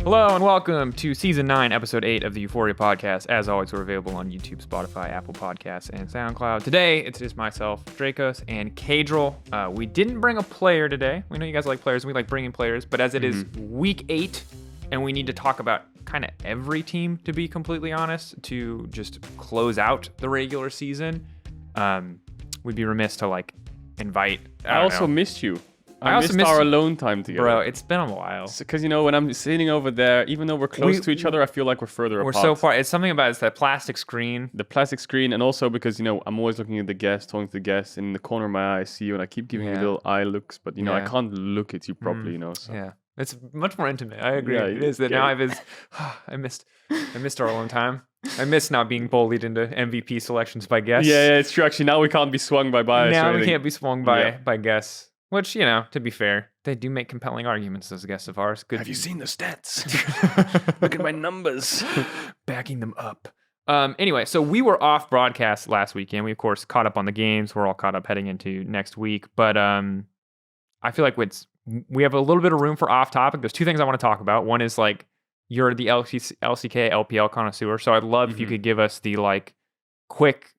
Hello and welcome to Season 9, Episode 8 of the EUphoria podcast. As always, we're available on YouTube, Spotify, Apple Podcasts, and SoundCloud. Today, it's just myself, Drakos and Caedrel. We didn't bring a player today. We know you guys like players, and we like bringing players, but as it is Week 8, and we need to talk about kind of every team, to be completely honest, to just close out the regular season, we'd be remiss to, invite... I also missed you. I missed our alone time together. Bro, it's been a while. Because, when I'm sitting over there, even though we're close to each other, I feel like we're further apart. We're so far. It's something about it's that plastic screen. The plastic screen, and also because, I'm always looking at the guest, talking to the guest, and in the corner of my eye, I see you, and I keep giving you little eye looks, but, I can't look at you properly, so. Yeah. It's much more intimate. I agree. Yeah, it is that now I missed our alone time. I miss not being bullied into MVP selections by guests. Yeah, it's true. Actually, now we can't be swung by bias. Now we can't be swung by guests. Which, to be fair, they do make compelling arguments, those guests of ours. Good. Have you seen the stats? Look at my numbers. Backing them up. Anyway, so we were off broadcast last weekend. We, of course, caught up on the games. We're all caught up heading into next week. But I feel like we have a little bit of room for off topic. There's two things I want to talk about. One is, you're the LCK, LPL connoisseur. So I'd love if you could give us the, quick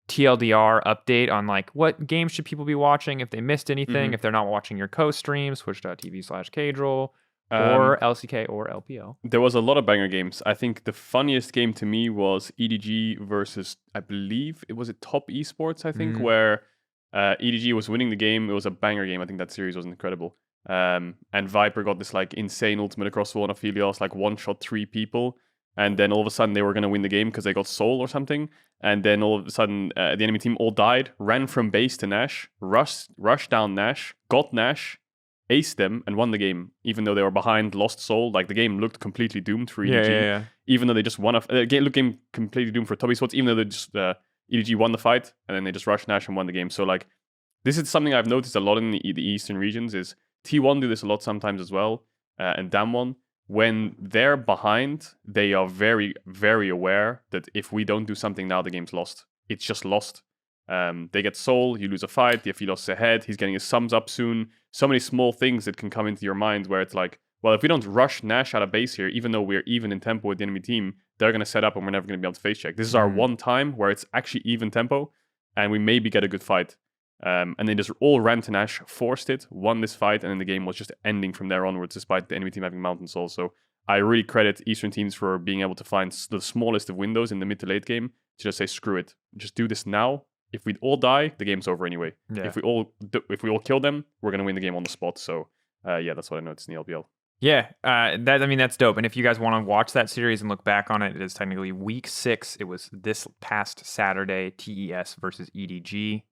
TLDR update on what games should people be watching if they missed anything, if they're not watching your co-stream, twitch.tv/Caedrel, or LCK or LPL. There was a lot of banger games. I think the funniest game to me was EDG versus, I believe, it was Top Esports, I think, where EDG was winning the game. It was a banger game. I think that series was incredible. And Viper got this insane ultimate across one of Helios, one-shot 3 people. And then all of a sudden they were going to win the game because they got soul or something. And then all of a sudden the enemy team all died, ran from base to Nash, rushed down Nash, got Nash, aced them, and won the game. Even though they were behind, lost soul. The game looked completely doomed for EDG. Yeah. Even though they just won the game completely doomed for Top Esports, even though they just EDG won the fight, and then they just rushed Nash and won the game. So this is something I've noticed a lot in the eastern regions, is T1 do this a lot sometimes as well, and Damwon. When they're behind, they are very, very aware that if we don't do something now, the game's lost. It's just lost. They get soul, you lose a fight, the Aphilos is ahead, he's getting his sums up soon. So many small things that can come into your mind where it's well, if we don't rush Nash out of base here, even though we're even in tempo with the enemy team, they're going to set up and we're never going to be able to face check. This is our one time where it's actually even tempo, and we maybe get a good fight. And they just all ran to Nash, forced it, won this fight, and then the game was just ending from there onwards, despite the enemy team having Mountain Soul. So I really credit Eastern teams for being able to find the smallest of windows in the mid to late game to just say, screw it, just do this now. If we all die, the game's over anyway. Yeah. If we all kill them, we're gonna win the game on the spot. So that's what I noticed in the LPL. Yeah, that's dope. And if you guys want to watch that series and look back on it, it is technically Week 6. It was this past Saturday, TES versus EDG.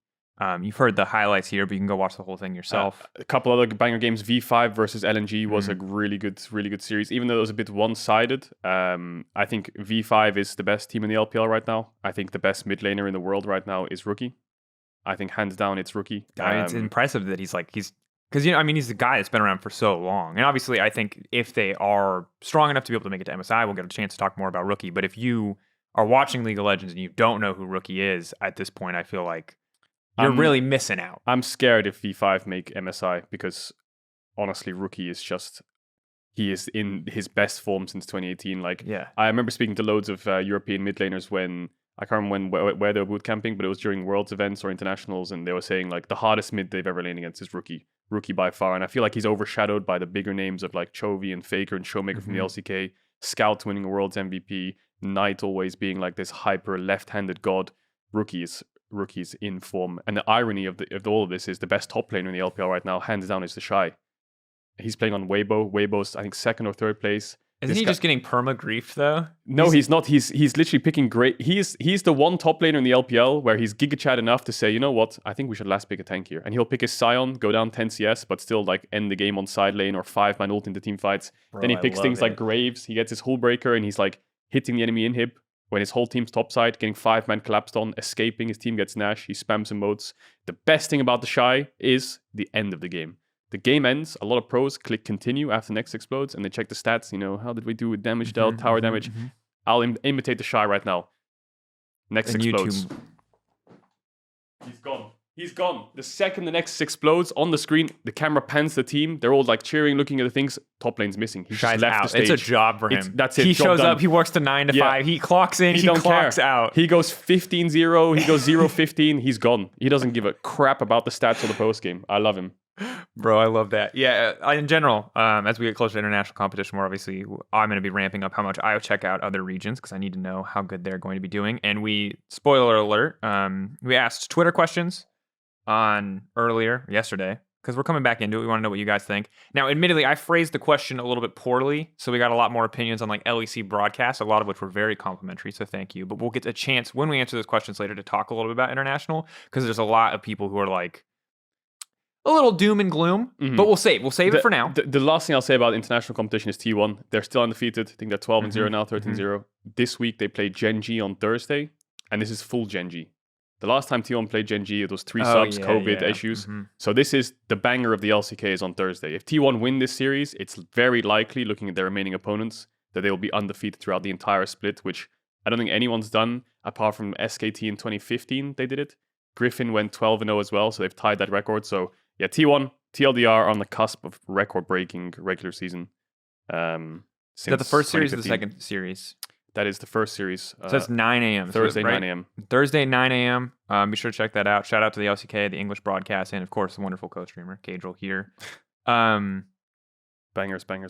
You've heard the highlights here, but you can go watch the whole thing yourself. A couple other banger games. V5 versus LNG was a really good series, even though it was a bit one-sided. I think V5 is the best team in the LPL right now. I think the best mid laner in the world right now is Rookie. I think hands down it's Rookie. It's impressive that he's because he's the guy that's been around for so long. And obviously, I think if they are strong enough to be able to make it to MSI, we'll get a chance to talk more about Rookie. But if you are watching League of Legends and you don't know who Rookie is at this point, I feel like you're really missing out. I'm scared if V5 make MSI because, honestly, Rookie is he is in his best form since 2018. I remember speaking to loads of European mid laners when, I can't remember where they were boot camping, but it was during Worlds events or internationals, and they were saying, the hardest mid they've ever laid against is Rookie. Rookie by far. And I feel like he's overshadowed by the bigger names of, Chovy and Faker and Showmaker from the LCK, Scout winning a Worlds MVP, Knight always being, this hyper left-handed god. Rookie's in form, and the irony of all of this is the best top player in the LPL right now, hands down, is the Shy. He's playing on Weibo. Weibo's, I think, 2nd or 3rd place. Isn't he just getting perma grief though? No, he's not. He's literally picking great. He's the one top laner in the LPL where he's Giga Chad enough to say, you know what, I think we should last pick a tank here, and he'll pick his Sion, go down 10 CS, but still end the game on side lane or 5-man ult into team fights. Bro, then he picks things like Graves. He gets his hull breaker and he's hitting the enemy inhib. When his whole team's topside, getting 5-man collapsed on, escaping, his team gets Nash, he spams emotes. The best thing about the Shy is the end of the game. The game ends, a lot of pros click continue after Next explodes, and they check the stats, how did we do with damage dealt, tower damage. I'll imitate the Shy right now. Next explodes. He's gone. He's gone. The second the Nexus explodes on the screen, the camera pans the team. They're all like cheering, looking at the things. Top lane's missing. He's just left the stage. It's a job for him. That's it. He Job shows done. up. He works to 9 to 5. He clocks in. He clocks out. He goes 15-0. He goes 0-15. He's gone. He doesn't give a crap about the stats or the post game. I love him. Bro, I love that. Yeah, in general, as we get closer to international competition, more obviously, I'm going to be ramping up how much I check out other regions because I need to know how good they're going to be doing. And spoiler alert, we asked Twitter questions on yesterday, because we're coming back into it. We want to know what you guys think. Now, admittedly, I phrased the question a little bit poorly, so we got a lot more opinions on like LEC broadcasts, a lot of which were very complimentary, so thank you. But we'll get a chance when we answer those questions later to talk a little bit about international, because there's a lot of people who are like, a little doom and gloom, but we'll save it for now. The last thing I'll say about international competition is T1. They're still undefeated. I think they're 12-0 now, 13-0. This week they play Genji on Thursday, and this is full Genji. The last time T1 played Genji, it was 3 subs, COVID issues. So this is the banger of the LCKs on Thursday. If T1 win this series, it's very likely, looking at their remaining opponents, that they will be undefeated throughout the entire split, which I don't think anyone's done, apart from SKT in 2015, they did it. Griffin went 12-0 as well, so they've tied that record. So yeah, T1, TLDR on the cusp of record-breaking regular season. Is that the first series or the second series? That is the first series. So it's 9 a.m. Thursday, 9 a.m. Thursday, 9 a.m. Be sure to check that out. Shout out to the LCK, the English broadcast, and of course, the wonderful co-streamer, Caedrel here. Bangers.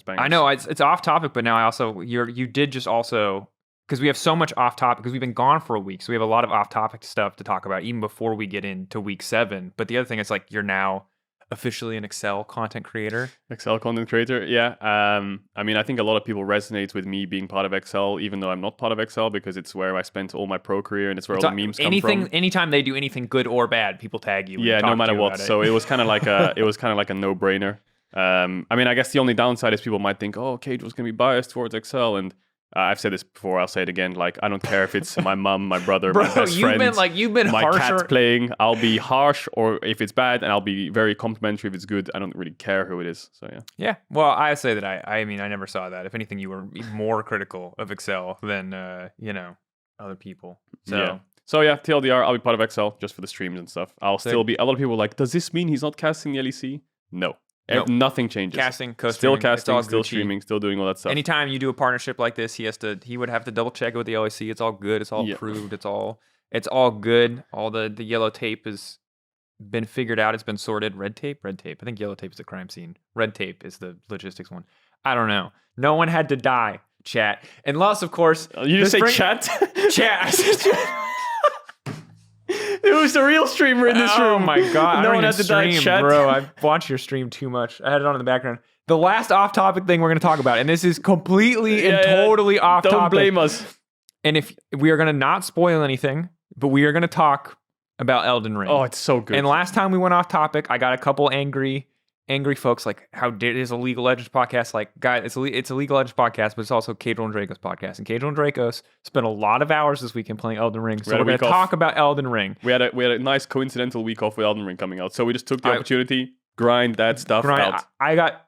I know, it's off topic, but now you did just also... Because we have so much off topic, because we've been gone for a week, so we have a lot of off topic stuff to talk about even before we get into week 7. But the other thing is like you're now officially an Excel content creator. Excel content creator, yeah. I mean, I think a lot of people resonate with me being part of Excel, even though I'm not part of Excel, because it's where I spent all my pro career and it's where all the memes come from. Anytime they do anything good or bad, people tag you. Yeah, no matter what. So it was kind of like a no-brainer. I mean, I guess the only downside is people might think, oh, Cage was going to be biased towards Excel, and I've said this before, I'll say it again. Like, I don't care if it's my mum, my brother, my best friend. You've been my harsher. cat playing. I'll be harsh, or if it's bad, and I'll be very complimentary if it's good. I don't really care who it is. So yeah. Yeah. Well, I say that I mean, I never saw that. If anything, you were more critical of Excel than other people. So yeah, TLDR, I'll be part of Excel just for the streams and stuff. I'll still be. A lot of people are like, does this mean he's not casting the LEC? No. Nope. Nothing changes. Casting, still casting, still streaming, still doing all that stuff. Anytime you do a partnership like this, he would have to double check it with the LEC. It's all good. It's all approved. It's all good. All the yellow tape has been figured out. It's been sorted. Red tape. I think yellow tape is the crime scene. Red tape is the logistics one. I don't know. No one had to die. Chat. Unless, of course, you just say chat. Chat. I said chat. Who's the real streamer in this room? Oh my god! No one had to die, chat. Bro, I watched your stream too much. I had it on in the background. The last off-topic thing we're going to talk about, and this is completely and totally off-topic. Don't blame us. And if we are going to not spoil anything, but we are going to talk about Elden Ring. Oh, it's so good. And last time we went off-topic, I got a couple angry folks like, how did it is a League of Legends podcast? Like, guys, it's a League of Legends podcast, but it's also Caedrel and Drakos podcast. And Caedrel and Drakos spent a lot of hours this weekend playing Elden Ring. So we're going to talk about Elden Ring. We had a nice coincidental week off with Elden Ring coming out. So we just took the opportunity, grind that stuff out. I got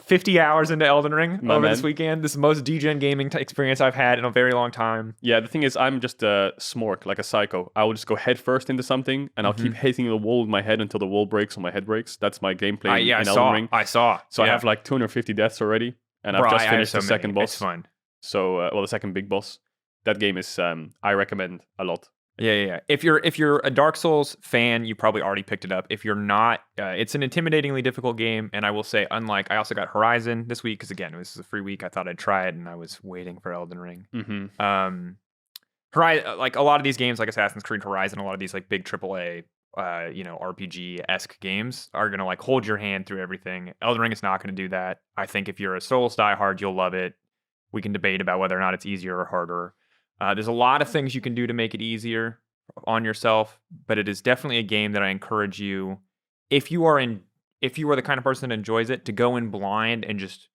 50 hours into Elden Ring this weekend. This is the most DGen gaming experience I've had in a very long time. Yeah, the thing is, I'm just a smork, like a psycho. I will just go head first into something, and I'll keep hitting the wall with my head until the wall breaks or my head breaks. That's my gameplay in Elden Ring. I saw. So I have like 250 deaths already, and I've just finished the second boss. It's fun. So, the second big boss. That game is, I recommend a lot. Yeah. If you're a Dark Souls fan, you probably already picked it up. If you're not, it's an intimidatingly difficult game. And I will say, I also got Horizon this week because again, this is a free week. I thought I'd try it, and I was waiting for Elden Ring. Horizon, like a lot of these games, like Assassin's Creed Horizon, a lot of these like big AAA, RPG-esque games are gonna like hold your hand through everything. Elden Ring is not gonna do that. I think if you're a Souls diehard, you'll love it. We can debate about whether or not it's easier or harder. There's a lot of things you can do to make it easier on yourself, but it is definitely a game that I encourage you, if you are the kind of person that enjoys it, to go in blind and just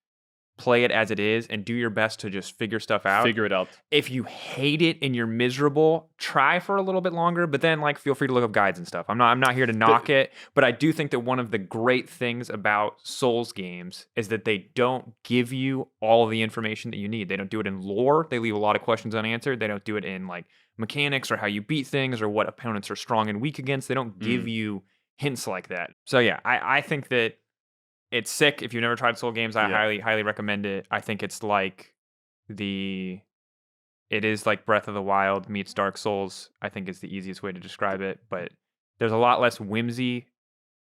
play it as it is and do your best to just figure stuff out. Figure it out. If you hate it and you're miserable, try for a little bit longer, but then like feel free to look up guides and stuff. I'm not here to knock it, but I do think that one of the great things about Souls games is that they don't give you all of the information that you need. They don't do it in lore. They leave a lot of questions unanswered. They don't do it in like mechanics or how you beat things or what opponents are strong and weak against. They don't give you hints like that. So yeah, I think that it's sick. If you've never tried Soul games, I highly recommend it. I think it's like it is like Breath of the Wild meets Dark Souls, I think is the easiest way to describe it. But there's a lot less whimsy.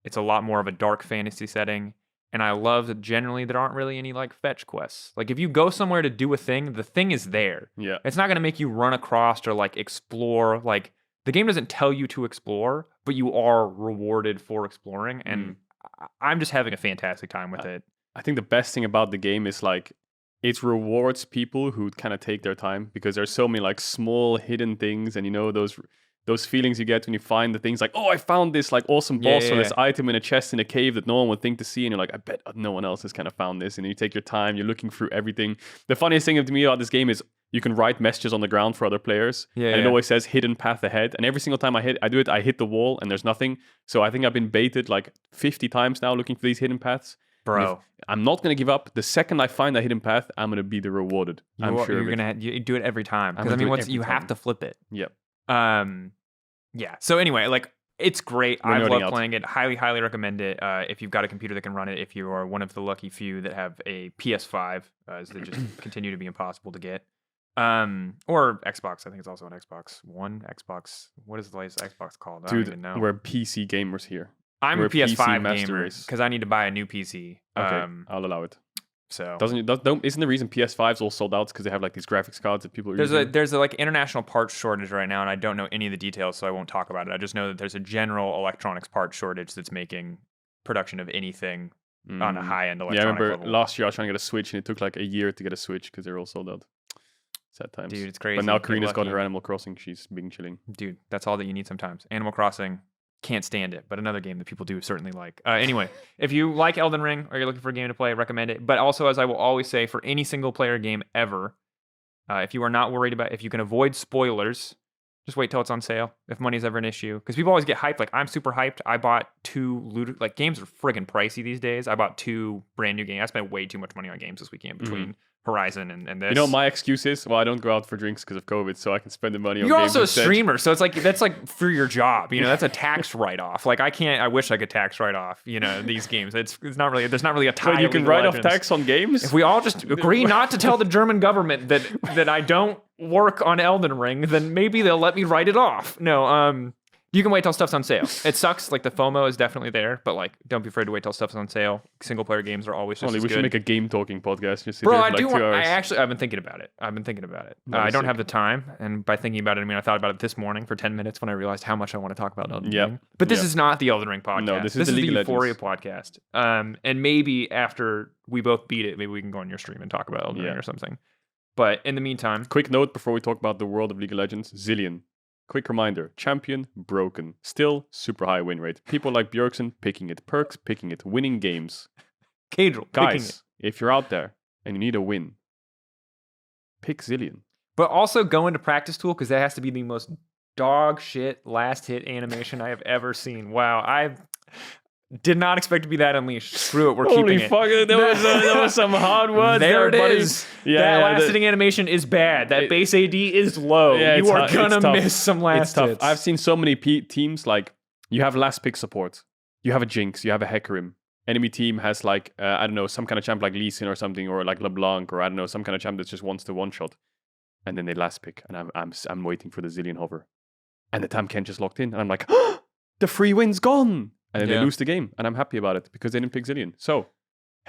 It's a lot more of a dark fantasy setting. And I love that generally there aren't really any like fetch quests. Like if you go somewhere to do a thing, the thing is there. Yeah. It's not going to make you run across or like explore. Like the game doesn't tell you to explore, but you are rewarded for exploring. And I'm just having a fantastic time with it. I think the best thing about the game is like it rewards people who kind of take their time, because there's so many like small hidden things, and you know those feelings you get when you find the things like, oh, I found this like awesome boss or this item in a chest in a cave that no one would think to see, and you're like, I bet no one else has kind of found this, and you take your time, you're looking through everything. The funniest thing to me about this game is you can write messages on the ground for other players, and it always says hidden path ahead, and every single time I hit the wall and there's nothing. So I think I've been baited like 50 times now looking for these hidden paths. Bro, I'm not going to give up. The second I find that hidden path, I'm going to be the rewarded. I'm sure you're going to do it every time. Because I mean, you have to flip it. Yep. Yeah. So anyway, like it's great. I've loved playing it. Highly recommend it. If you've got a computer that can run it, if you are one of the lucky few that have a PS5, as they just continue to be impossible to get. Or Xbox. I think it's also on Xbox One, Xbox. What is the latest Xbox called? I don't even know. We're PC gamers here. I'm a PS5 gamer because I need to buy a new PC. Okay, I'll allow it. So isn't the reason PS5's all sold out because they have like these graphics cards that people are using? There's a like international parts shortage right now, and I don't know any of the details, so I won't talk about it. I just know that there's a general electronics parts shortage that's making production of anything on a high end electronic level. level. Last year I was trying to get a Switch, and it took like a year to get a Switch because they're all sold out. Sad times. Dude, it's crazy. But now Karina's got her Animal Crossing. She's being chilling. Dude, that's all that you need sometimes. Animal Crossing, can't stand it, but another game that people do certainly like. Anyway, if you like Elden Ring or you're looking for a game to play, recommend it. But also, as I will always say, for any single player game ever, if you are not worried about, if you can avoid spoilers, just wait till it's on sale. If money's ever an issue, because people always get hyped. Like I'm super hyped. I bought 2 like games are friggin' pricey these days. I bought 2 brand new games. I spent way too much money on games this weekend between Horizon and this. You know, my excuse is, well, I don't go out for drinks because of COVID, so I can spend the money on You're games also instead. a streamer, so it's like that's like for your job. You know, that's a tax write-off. Like I wish I could tax write off. You know, these games. It's not really. There's not really a tie. Wait, you can write off tax on games. If we all just agree not to tell the German government that I don't work on Elden Ring, then maybe they'll let me write it off. No, you can wait till stuff's on sale. It sucks. Like the FOMO is definitely there, but like don't be afraid to wait till stuff's on sale. Single player games are always just as we good. should make a game talking podcast. Just Bro, I do want. 2 hours. I've been thinking about it. I don't have the time, and by thinking about it, I mean I thought about it this morning for 10 minutes when I realized how much I want to talk about Elden Ring. But this is not the Elden Ring podcast. No, this is the Euphoria podcast. And maybe after we both beat it, maybe we can go on your stream and talk about Elden Ring or something. But in the meantime, quick note before we talk about the world of League of Legends: Zilean. Quick reminder, champion, broken. Still, super high win rate. People like Bjergsen picking it. Perks picking it. Winning games. Caedrel guys, it. If you're out there and you need a win, pick Zilean. But also go into practice tool, because that has to be the most dog shit last hit animation I have ever seen. Wow, I did not expect to be that unleashed. Screw it, we're keeping it. Holy fuck, that was some hard words there it buddy. Is. That last hitting animation is bad. That base AD is low. You are going to miss some last hits. I've seen so many teams, like, you have last pick support. You have a Jinx. You have a Hecarim. Enemy team has, like, I don't know, some kind of champ like Lee Sin or something, or like LeBlanc, or I don't know, some kind of champ that just wants to one-shot. And then they last pick, and I'm waiting for the Zilean hover. And the Tam Ken just locked in, and I'm like, oh, the free win's gone! And then they lose the game, and I'm happy about it because they didn't pick Zilean. So,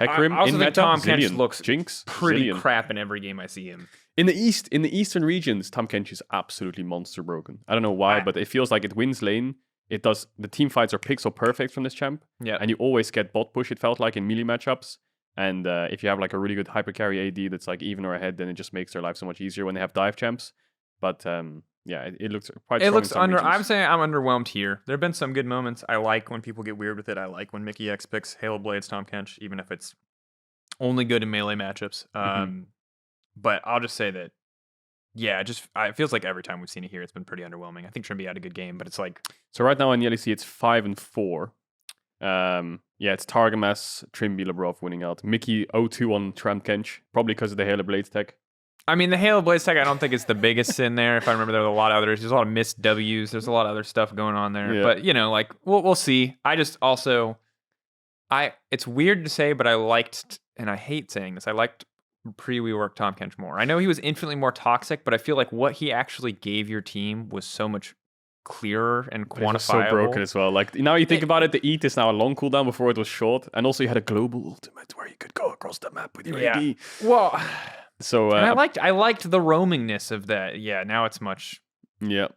Hecarim in meta, Tom Zilean. Kench looks Jinx, pretty Zilean. crap in every game I see him. In the eastern regions, Tam Kench is absolutely monster broken. I don't know why, but it feels like it wins lane. It does. The team fights are pixel perfect from this champ, and you always get bot push. It felt like in melee matchups. And if you have like a really good hyper carry AD that's like even or ahead, then it just makes their life so much easier when they have dive champs. But it looks quite. It strong looks in some regions. I'm saying I'm underwhelmed here. There have been some good moments. I like when people get weird with it. I like when Mickey X picks Halo Blades Tom Kench, even if it's only good in melee matchups. But I'll just say that, yeah, it feels like every time we've seen it here, it's been pretty underwhelming. I think Trimby had a good game, but it's like... So right now in the LEC, it's 5-4. It's Targamas, Trimby, Lebrov winning out. Mickey 0-2 on Tram Kench, probably because of the Halo Blades tech. I mean, the Halo Blaze tech, I don't think it's the biggest in there. If I remember, there's a lot of others. There's a lot of missed Ws. There's a lot of other stuff going on there. Yeah. But, like, we'll see. I just also... It's weird to say, but I liked, and I hate saying this, I liked pre-rework Tom Kench more. I know he was infinitely more toxic, but I feel like what he actually gave your team was so much clearer and quantifiable. It was so broken as well. Like, now you think about it, the EAT is now a long cooldown before it was short, and also you had a global ultimate where you could go across the map with your AD. Well, so and I liked the roamingness of that. Yeah, now it's much... Yeah.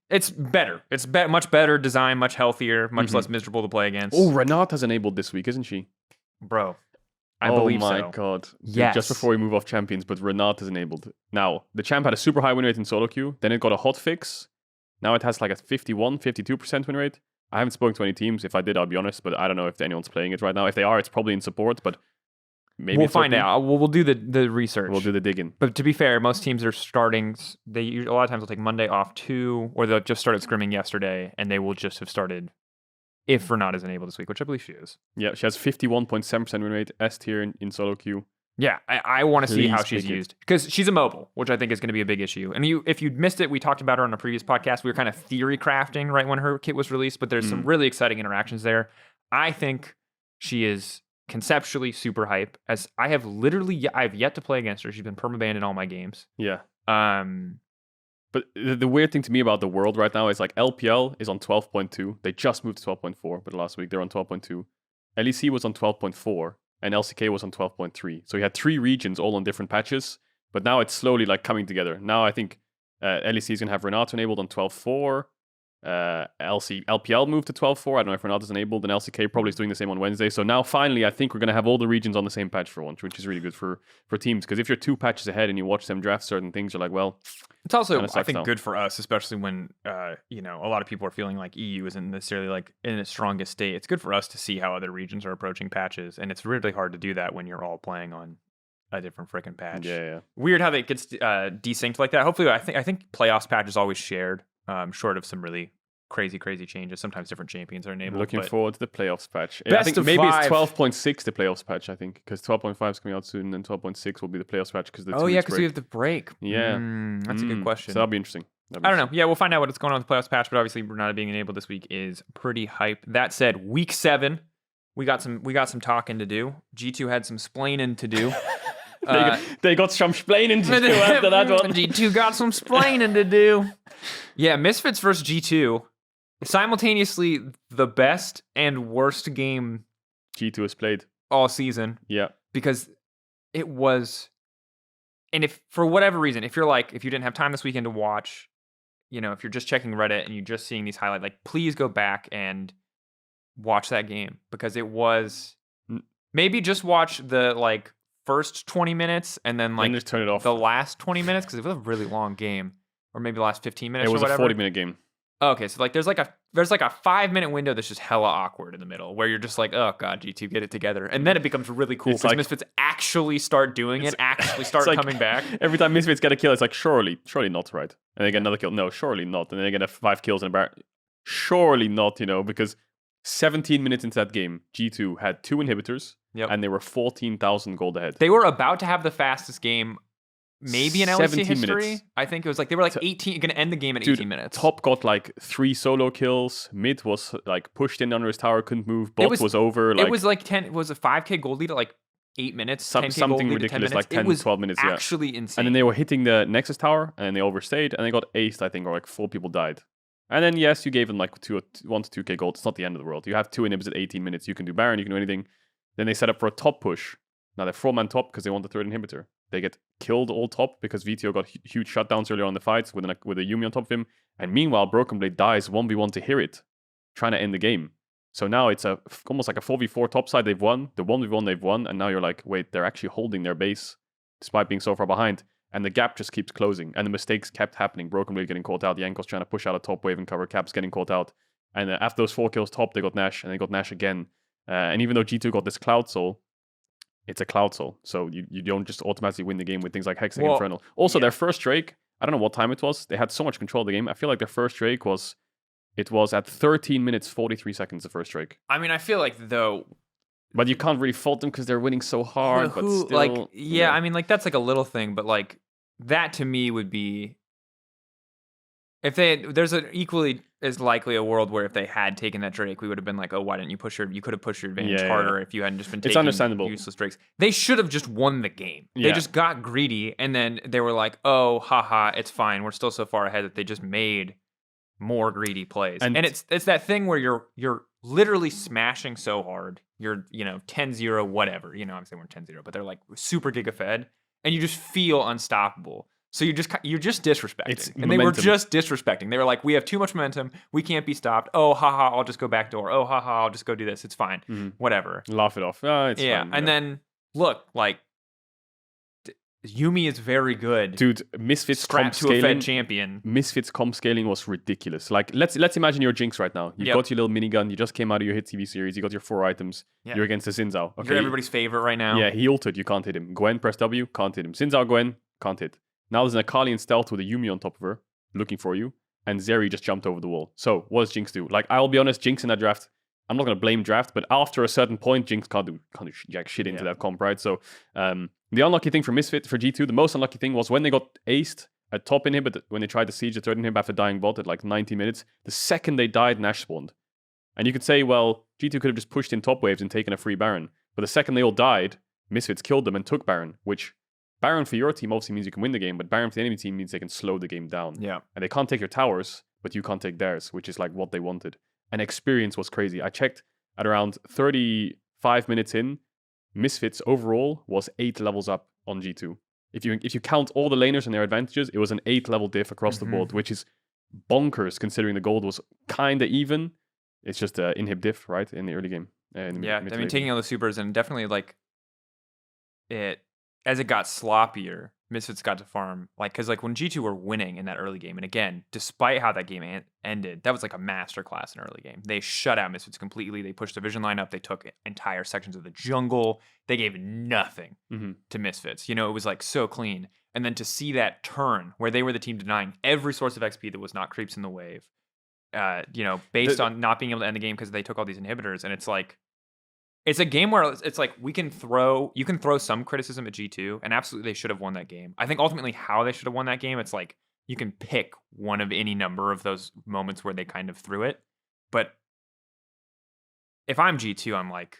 It's better. It's much better design, much healthier, much less miserable to play against. Oh, Renata's enabled this week, isn't she? Bro, I believe so. Oh my god. Yes. Just before we move off champions, but Renata's enabled. Now, the champ had a super high win rate in solo queue, then it got a hot fix. Now it has like a 51, 52% win rate. I haven't spoken to any teams. If I did, I'll be honest, but I don't know if anyone's playing it right now. If they are, it's probably in support, but maybe we'll find out. We'll do the research. We'll do the digging. But to be fair, most teams are starting. A lot of times they'll take Monday off too, or they'll just started scrimming yesterday, and they will just have started if Renata is enabled this week, which I believe she is. Yeah, she has 51.7% win rate, S tier in solo queue. Yeah, I want to see how she's used because she's a mobile, which I think is going to be a big issue. And if you'd missed it, we talked about her on a previous podcast. We were kind of theory crafting right when her kit was released, but there's some really exciting interactions there. I think she is conceptually super hype, as I've yet to play against her. She's been permabanned in all my games. Yeah. But the weird thing to me about the world right now is like LPL is on 12.2. They just moved to 12.4, but last week they're on 12.2. LEC was on 12.4 and LCK was on 12.3. So you had 3 regions all on different patches, but now it's slowly like coming together. Now I think LEC is going to have Renata enabled on 12.4. LPL moved to 12.4. I don't know if Renata's enabled, and LCK probably is doing the same on Wednesday. So now finally I think we're going to have all the regions on the same patch for once, which is really good for teams, because if you're 2 patches ahead and you watch them draft certain things, you're like, well, it's also I think good for us, especially when a lot of people are feeling like EU isn't necessarily like in its strongest state. It's good for us to see how other regions are approaching patches, and it's really hard to do that when you're all playing on a different freaking patch. Yeah. Weird how that gets desynced like that. Hopefully, I think playoffs patch is always shared, short of some really crazy changes. Sometimes different champions are enabled. Looking forward to the playoffs patch. Best I think of maybe 5. It's 12.6 the playoffs patch, I think, because 12.5 is coming out soon, and 12.6 will be the playoffs patch because because we have the break. Yeah. That's a good question. So that'll be interesting. I don't know. Yeah, we'll find out what's going on with the playoffs patch, but obviously Renata being enabled this week is pretty hype. That said, week 7, we got some talking to do. G2 had some splaining to do. They got some splaining to do after that one. G2 got some splaining to do. Yeah, Misfits versus G2. Simultaneously the best and worst game G2 has played all season. Yeah. Because it was... And if, for whatever reason, if you didn't have time this weekend to watch, if you're just checking Reddit and you're just seeing these highlights, like, please go back and watch that game, because it was... Maybe just watch the, first 20 minutes and then, just turn it off. The last 20 minutes, because it was a really long game. Or maybe the last 15 minutes or whatever. It was a 40-minute game. Okay, so there's like a 5-minute window that's just hella awkward in the middle, where you're just like, oh god, G2, get it together, and then it becomes really cool because Misfits actually start doing it, actually start coming back. Every time Misfits get a kill, it's like surely not, right? And they get another kill, no, surely not, and then they get 5 kills in a bar, surely not, because 17 minutes into that game, G2 had 2 inhibitors, and they were 14,000 gold ahead. They were about to have the fastest game. Maybe in LEC history. Minutes. I think it was they were 18, going to end the game at 18 minutes. Top got 3 solo kills. Mid was pushed in under his tower, couldn't move. Bot was over. It was 10. It was a 5k gold lead at 8 minutes. Something ridiculous, 10, 12 minutes. Yeah, actually insane. And then they were hitting the Nexus tower, and they overstayed, and they got aced, I think, or 4 people died. And then yes, you gave them 1 to 2k gold. It's not the end of the world. You have 2 inhibitors at 18 minutes. You can do Baron. You can do anything. Then they set up for a top push. Now they're 4-man top because they want the 3rd inhibitor. They get killed all top because Vetheo got huge shutdowns earlier on the fights with a Yumi on top of him. And meanwhile, Broken Blade dies 1v1 to hear it, trying to end the game. So now it's almost like a 4v4 top side they've won, the 1v1 they've won, and now you're like, wait, they're actually holding their base despite being so far behind. And the gap just keeps closing, and the mistakes kept happening. Broken Blade getting caught out, Yanko's trying to push out a top wave and cover, Caps getting caught out. And after those 4 kills top, they got Nash, and they got Nash again. And even though G2 got this Cloud Soul, it's a Cloud Soul. So you don't just automatically win the game with things like Hexing Well, Infernal. Also, yeah. their first Drake, I don't know what time it was. They had so much control of the game. I feel like their first Drake was at 13 minutes, 43 seconds, the first Drake. I mean, I feel like, though... But you can't really fault them because they're winning so hard, but still... Like, yeah, I mean, like, that's like a little thing, but like, that to me would be... There's an equally as likely a world where if they had taken that Drake, we would have been like, oh, why didn't you you could have pushed your advantage harder if you hadn't just been taking understandable. Useless Drakes. They should have just won the game. Yeah. They just got greedy, and then they were like, oh, haha, it's fine. We're still so far ahead that they just made more greedy plays. And it's that thing where you're literally smashing so hard. You're, 10-0, whatever. I'm saying we're 10-0, but they're like super giga fed, and you just feel unstoppable. So you're just disrespecting. It's and momentum. They were just disrespecting. They were like, we have too much momentum. We can't be stopped. Oh, haha, I'll just go backdoor. Oh, haha, I'll just go do this. It's fine. Whatever. Laugh it off. It's fine. And then, look, like, Yuumi is very good. Dude, Misfits comp to a Fed scaling. champion. Misfits comp scaling was ridiculous. Like, let's imagine you're Jinx right now. You've got your little minigun. You just came out of your hit TV series. You got your 4 items. You're against the Xin Zhao. Okay. You're everybody's favorite right now. Yeah, he ulted. You can't hit him. Gwen, press W. Can't hit him. Xin Zhao, Gwen, can't hit. Now there's an Akali in stealth with a Yuumi on top of her, looking for you, and Zeri just jumped over the wall. So, what does Jinx do? Like, I'll be honest, Jinx in that draft, I'm not going to blame draft, but after a certain point, Jinx can't do jack shit into that comp, right? So, the unlucky thing for Misfit, for G2, the most unlucky thing was when they got aced at top inhib, when they tried to siege the third inhib after dying bot at like 90 minutes, the second they died, Nash spawned. And you could say, well, G2 could have just pushed in top waves and taken a free Baron. But the second they all died, Misfits killed them and took Baron, which... Baron for your team obviously means you can win the game, but Baron for the enemy team means they can slow the game down. Yeah. And they can't take your towers, but you can't take theirs, which is like what they wanted. And experience was crazy. I checked at around 35 minutes in, Misfits overall was 8 levels up on G2. If you count all the laners and their advantages, it was an 8 level diff across the board, which is bonkers considering the gold was kind of even. It's just an inhib diff, right, in the early game. I mean, taking all the supers and definitely like it. As it got sloppier, Misfits got to farm. Like, because like when G2 were winning in that early game, and again, despite how that game ended, that was like a masterclass in early game. They shut out Misfits completely. They pushed the vision line up. They took entire sections of the jungle. They gave nothing to Misfits. It was like so clean. And then to see that turn where they were the team denying every source of XP that was not creeps in the wave, based on not being able to end the game because they took all these inhibitors, and it's like. It's a game where it's like you can throw some criticism at G2, and absolutely they should have won that game. I think ultimately how they should have won that game, it's like you can pick one of any number of those moments where they kind of threw it. But if I'm G2, I'm like,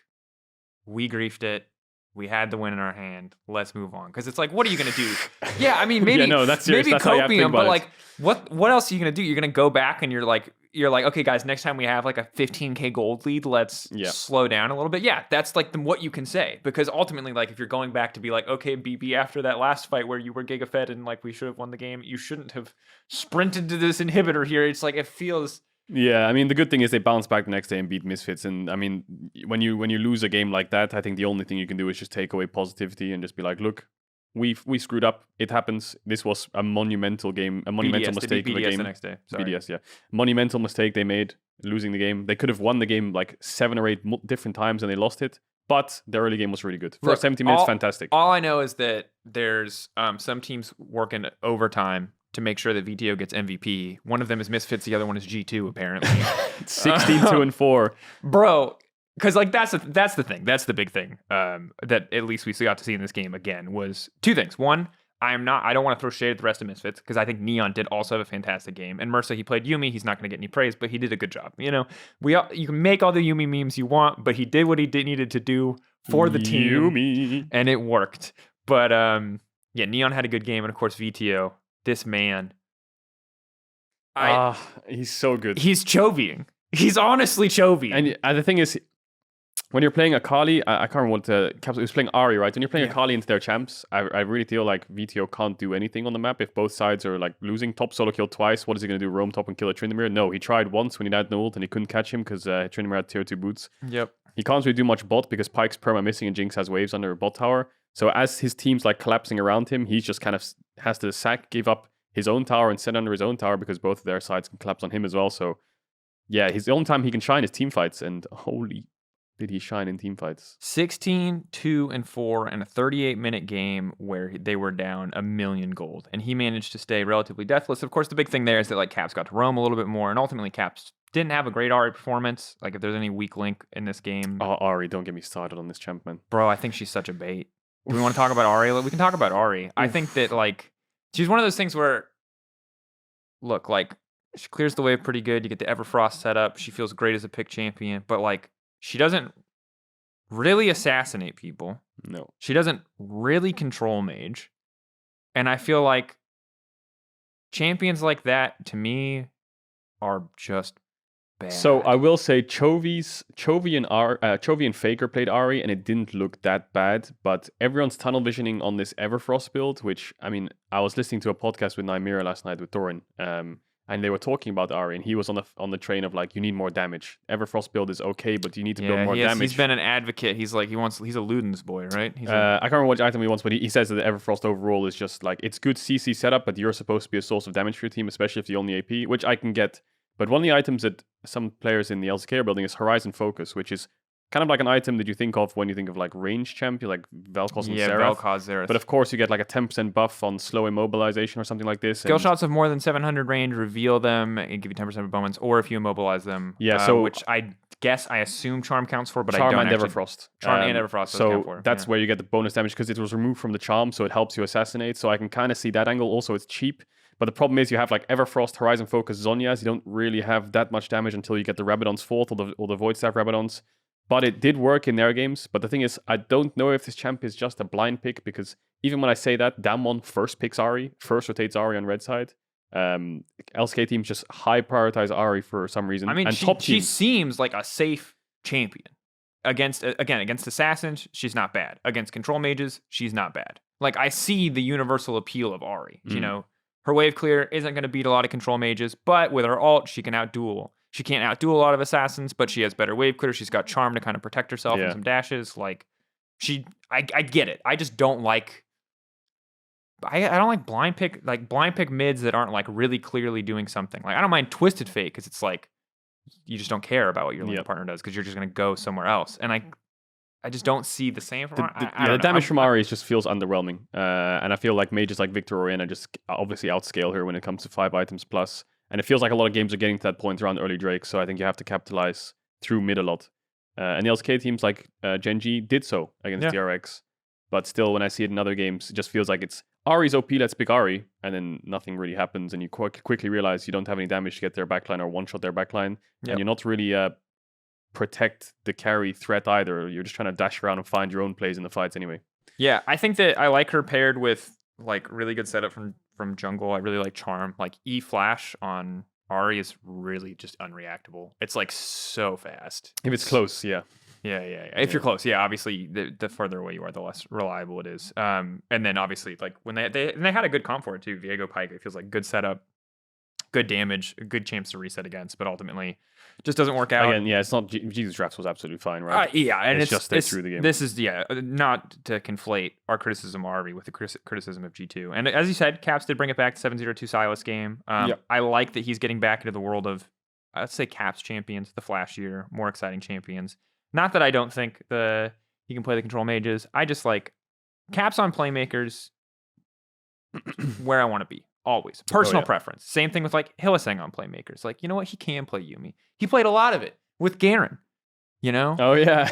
we griefed it. We had the win in our hand. Let's move on. Because it's like, what are you going to do? Yeah, I mean, maybe that's serious. Maybe that's copium, but like, it. what else are you going to do? You're going to go back and you're like, okay, guys, next time we have like a 15k gold lead, let's slow down a little bit. Yeah, that's like what you can say. Because ultimately, like, if you're going back to be like, okay, BB, after that last fight where you were giga fed and like we should have won the game, you shouldn't have sprinted to this inhibitor here. It's like, it feels... Yeah, I mean, the good thing is they bounce back the next day and beat Misfits. And I mean, when you lose a game like that, I think the only thing you can do is just take away positivity and just be like, look, we screwed up. It happens. This was a monumental game, a monumental mistake of a game. The next day. Sorry. BDS, yeah. Monumental mistake they made, losing the game. They could have won the game like 7 or 8 different times and they lost it. But the early game was really good. First 70 minutes, fantastic. All I know is that there's some teams working overtime to make sure that Vetheo gets MVP. One of them is Misfits, the other one is G2, apparently. 16-2-4. Bro, because like that's the thing. That's the big thing that at least we got to see in this game again was 2 things. One, I don't want to throw shade at the rest of Misfits because I think Neon did also have a fantastic game. And Mersa, he played Yuumi. He's not going to get any praise, but he did a good job. You can make all the Yuumi memes you want, but he did what he needed to do for the team. Yuumi. And it worked. But Neon had a good game, and of course Vetheo. This man. He's so good. He's Chovying. He's honestly Chovying. And the thing is, when you're playing Akali, I can't remember what the capsule was playing Ahri, right? When you're playing Akali into their champs, I really feel like Vetheo can't do anything on the map if both sides are like losing. Top solo kill twice. What is he going to do? Roam top and kill a Tryndamere? No, he tried once when he had no ult and he couldn't catch him because Tryndamere had tier 2 boots. Yep. He can't really do much bot because Pyke's perma missing and Jinx has waves under a bot tower. So as his team's like collapsing around him, he just kind of has to give up his own tower and sit under his own tower because both of their sides can collapse on him as well. So yeah, the only time he can shine is team fights, and holy did he shine in team fights? 16, 2, and 4 in a 38-minute game where they were down 1 million gold. And he managed to stay relatively deathless. Of course, the big thing there is that like Caps got to roam a little bit more, and ultimately Caps didn't have a great Ahri performance. Like if there's any weak link in this game. Oh, Ahri, don't get me started on this champ, man. Bro, I think she's such a bait. Do we want to talk about Ahri? We can talk about Ahri. I think that like she's one of those things where, look, like she clears the wave pretty good. You get the Everfrost set up. She feels great as a pick champion, but like she doesn't really assassinate people. No. She doesn't really control mage. And I feel like champions like that, to me, are just bad. So I will say Chovy and Faker played Ahri, and it didn't look that bad, but everyone's tunnel visioning on this Everfrost build, which, I mean, I was listening to a podcast with Nymira last night with Thorin, and they were talking about Ahri, and he was on the train of like, you need more damage. Everfrost build is okay, but you need to build more damage. He's been an advocate. He's like, he's a Ludens boy, right? I can't remember which item he wants, but he says that the Everfrost overall is just like, it's good CC setup, but you're supposed to be a source of damage for your team, especially if the only AP, which I can get. But one of the items that some players in the LCK are building is Horizon Focus, which is kind of like an item that you think of when you think of like range champion, like Vel'Koz and Seraph. Vel'Koz, Seraph. But of course, you get like a 10% buff on slow immobilization or something like this. Skill shots of more than 700 range reveal them and give you 10% of bonus, or if you immobilize them. Yeah, so which I assume Charm counts for, but Charm I don't and actually. Everfrost. Charm and Everfrost. So that's where you get the bonus damage because it was removed from the Charm, so it helps you assassinate. So I can kind of see that angle. Also, it's cheap. But the problem is you have like Everfrost, Horizon Focus, Zhonya's. You don't really have that much damage until you get the Rabadon's Fourth or the Void Staff Rabadons. But it did work in their games. But the thing is, I don't know if this champ is just a blind pick because even when I say that, Damwon first picks Ahri, first rotates Ahri on red side. LCK teams just high prioritize Ahri for some reason. I mean, and she seems like a safe champion. Against assassins, she's not bad. Against control mages, she's not bad. Like I see the universal appeal of Ahri. You know, her wave clear isn't going to beat a lot of control mages, but with her ult, she can outduel. She can't outduel a lot of assassins, but she has better wave clear. She's got charm to kind of protect herself and some dashes. Like I get it. I just don't like. I don't like blind pick mids that aren't like really clearly doing something. Like I don't mind Twisted Fate because it's like you just don't care about what your lane partner does because you're just going to go somewhere else. And I just don't see the same from the damage from Ahri just feels underwhelming. And I feel like mages like Victor or Oriana just obviously outscale her when it comes to 5 items plus. And it feels like a lot of games are getting to that point around early Drake. So I think you have to capitalize through mid a lot. And the LCK teams like Genji did so against DRX. But still, when I see it in other games, it just feels like it's Ahri's OP, let's pick Ahri. And then nothing really happens. And you quickly realize you don't have any damage to get their backline or one-shot their backline. And you're not really protect the carry threat either. You're just trying to dash around and find your own plays in the fights anyway. Yeah, I think that I like her paired with like really good setup from jungle. I really like Charm. Like E Flash on Ahri is really just unreactable. It's like so fast. If it's close, yeah. Yeah. If you're close, obviously the further away you are, the less reliable it is. And then obviously like when they had a good comp for it too. Viego Pike, it feels like good setup, good damage, a good chance to reset against, but ultimately just doesn't work out. Again, it's not Jesus Drafts was absolutely fine, right? And it's just stay through the game. This is not to conflate our criticism of Ahri with the criticism of G2. And as you said, Caps did bring it back to 7-0-2 Silas game. I like that he's getting back into the world of let's say Caps champions, the flashier, more exciting champions. Not that I don't think he can play the control mages. I just like Caps on playmakers where I want to be. Always. Personal preference. Same thing with like Hylissang on playmakers. Like, you know what? He can play Yuumi. He played a lot of it with Garen, you know? Oh, yeah.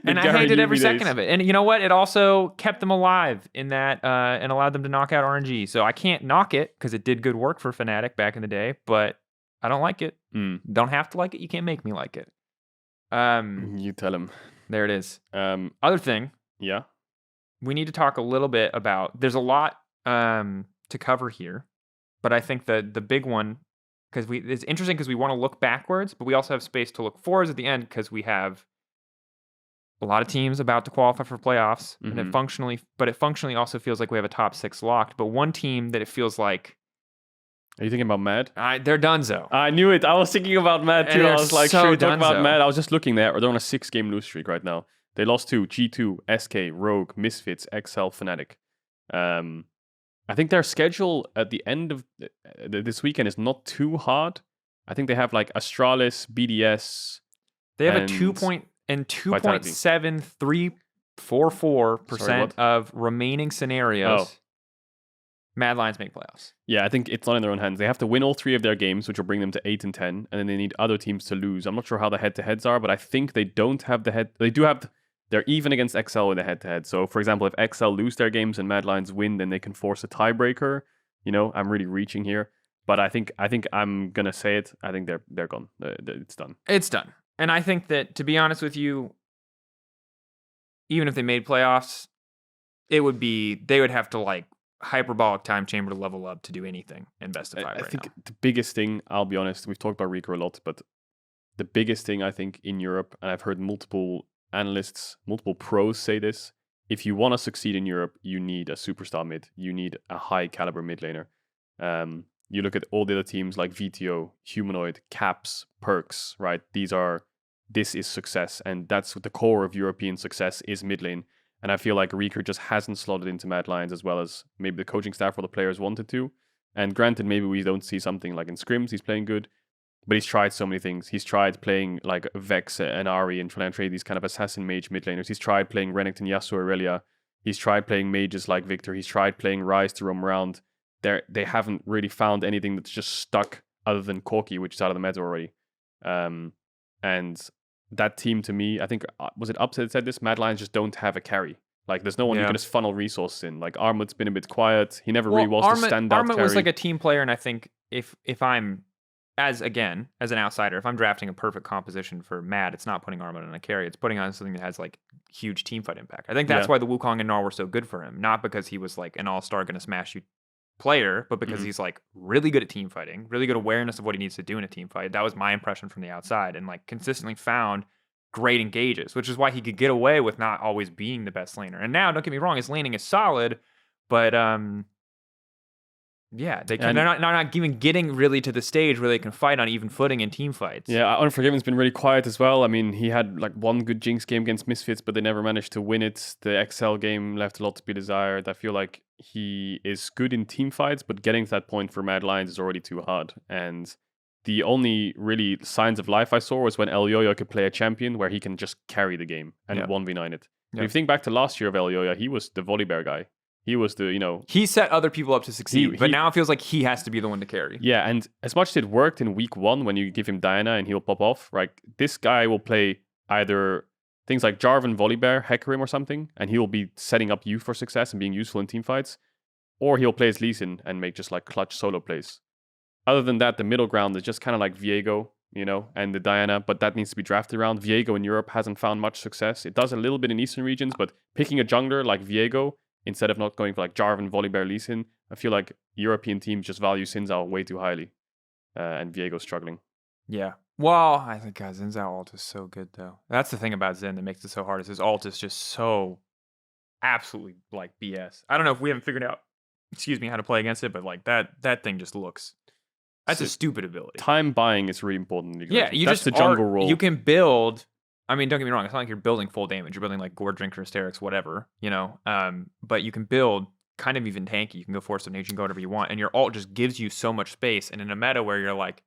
And I hated every second of it. And you know what? It also kept them alive in that and allowed them to knock out RNG. So I can't knock it because it did good work for Fnatic back in the day, but I don't like it. Don't have to like it. You can't make me like it. You tell him. There it is. Other thing. Yeah. We need to talk a little bit about, there's a lot to cover here, but I think the big one, because it's interesting because we want to look backwards, but we also have space to look forwards at the end because we have a lot of teams about to qualify for playoffs, and it functionally also feels like we have a top 6 locked. But one team that it feels like, are you thinking about Mad? They're donezo. I knew it. I was thinking about Mad too. I was like, so should we talk about Mad? I was just looking there. They're on a 6-game lose streak right now. They lost to G2, SK, Rogue, Misfits, XL, Fnatic. I think their schedule at the end of this weekend is not too hard. I think they have like Astralis, BDS. They have a 2-point In Vitality. 2.7344% of remaining scenarios, Mad Lions make playoffs. Yeah, I think it's not in their own hands. They have to win all 3 of their games, which will bring them to 8 and 10, and then they need other teams to lose. I'm not sure how the head-to-heads are, but I think they don't have the head. They do have. They're even against XL in the head-to-head. So, for example, if XL lose their games and Mad Lions win, then they can force a tiebreaker. I'm really reaching here, but I think I'm gonna say it. I think they're gone. It's done. It's done. And I think that, to be honest with you, even if they made playoffs, they would have to like hyperbolic time chamber to level up to do anything in best of 5 I right think now. the biggest thing, I'll be honest, we've talked about Rico a lot, but the biggest thing I think in Europe, and I've heard multiple analysts, multiple pros say this, if you want to succeed in Europe, you need a superstar mid. You need a high caliber mid laner. You look at all the other teams like Vetheo, Humanoid, Caps, Perks, right? This is success, and that's what the core of European success is mid lane. And I feel like Rieker just hasn't slotted into Mad Lions as well as maybe the coaching staff or the players wanted to. And granted, maybe we don't see something like in scrims, he's playing good, but he's tried so many things. He's tried playing like Vex and Ari and trying to trade these kind of assassin mage mid laners. He's tried playing Renekton, Yasuo, Aurelia. He's tried playing mages like Victor. He's tried playing Ryze to roam around. They haven't really found anything that's just stuck other than Corki, which is out of the meta already. And that team, to me, I think, was it Upset that said this? Mad Lions just don't have a carry. Like, there's no one you can just funnel resources in. Like, Armut's been a bit quiet. He never really was the standout Armut carry. was like a team player, and I think if I'm, as an outsider, if I'm drafting a perfect composition for Mad, it's not putting Armut on a carry. It's putting on something that has, like, huge teamfight impact. I think that's why the Wukong and Gnar were so good for him. Not because he was, like, an all-star going to smash you player, but because he's like really good at team fighting, really good awareness of what he needs to do in a team fight. That was my impression from the outside, and like consistently found great engages, which is why he could get away with not always being the best laner. And now, don't get me wrong, his laning is solid, but they're not even getting really to the stage where they can fight on even footing in team fights. Yeah, Unforgiven's been really quiet as well. I mean, he had like one good Jinx game against Misfits, but they never managed to win it. The XL game left a lot to be desired. I feel like he is good in team fights, but getting to that point for Mad Lions is already too hard. And the only really signs of life I saw was when El Yoyo could play a champion where he can just carry the game and 1v9 it. If you think back to last year of El Yoyo, he was the Volibear guy. He was the, He set other people up to succeed, but now it feels like he has to be the one to carry. Yeah, and as much as it worked in week 1 when you give him Diana and he'll pop off, right? This guy will play either things like Jarvan, Volibear, Hecarim or something, and he will be setting up you for success and being useful in team fights, or he'll play as Lee Sin and make just like clutch solo plays. Other than that, the middle ground is just kind of like Viego, and the Diana, but that needs to be drafted around. Viego in Europe hasn't found much success. It does a little bit in Eastern regions, but picking a jungler like Viego instead of not going for like Jarvan, Volibear, Lee Sin, I feel like European teams just value Sinzao way too highly, and Viego's struggling. Yeah. Well, I think Zin's ult is so good, though. That's the thing about Zin that makes it so hard, is his ult is just so absolutely like BS. I don't know if we haven't figured out, how to play against it, but like that thing just looks... That's a stupid ability. Time buying is really important. Yeah, that's the jungle role. You can build... I mean, don't get me wrong. It's not like you're building full damage. You're building like Gore Drinker, Hysterics, whatever, but you can build kind of even tanky. You can go Force of Nature, you can go whatever you want. And your ult just gives you so much space. And in a meta where you're like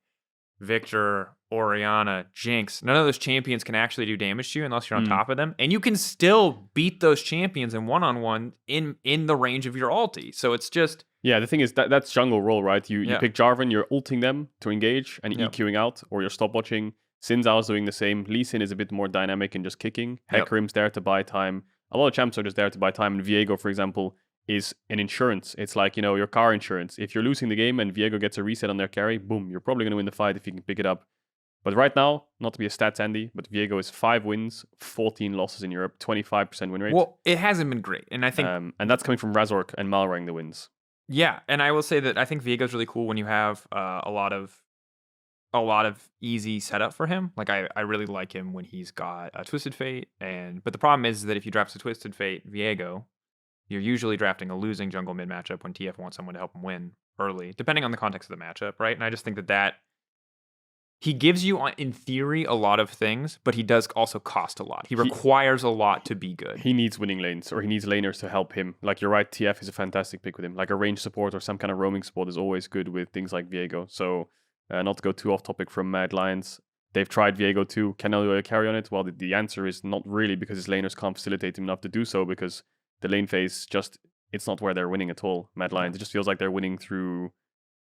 Victor, Orianna, Jinx, none of those champions can actually do damage to you unless you're on top of them. And you can still beat those champions in one-on-one in the range of your ulti. So it's just... Yeah, the thing is that's jungle role, right? You pick Jarvan, you're ulting them to engage and EQing out, or you're stopwatching. Sinzao's doing the same. Lee Sin is a bit more dynamic and just kicking. Hecarim's there to buy time. A lot of champs are just there to buy time. And Viego, for example, is an insurance. It's like, your car insurance. If you're losing the game and Viego gets a reset on their carry, boom, you're probably going to win the fight if you can pick it up. But right now, not to be a stats Andy, but Viego is 5 wins, 14 losses in Europe, 25% win rate. Well, it hasn't been great. And I think... and that's coming from Razork and Malrang the wins. Yeah, and I will say that I think Viego's really cool when you have a lot of easy setup for him. Like I really like him when he's got a Twisted Fate, but the problem is that if you draft a Twisted Fate Viego, you're usually drafting a losing jungle mid matchup when TF wants someone to help him win early, depending on the context of the matchup, right? And I just think that he gives you, in theory, a lot of things, but he does also cost a lot. He requires a lot to be good. He needs winning lanes, or he needs laners to help him. Like, you're right, TF is a fantastic pick with him. Like, a range support or some kind of roaming support is always good with things like Viego. So, not to go too off topic from Mad Lions, They've tried Viego too. Can Elioya carry on it? Well, the answer is not really, because his laners can't facilitate him enough to do so, because the lane phase it's not where they're winning at all. Mad Lions, it just feels like they're winning through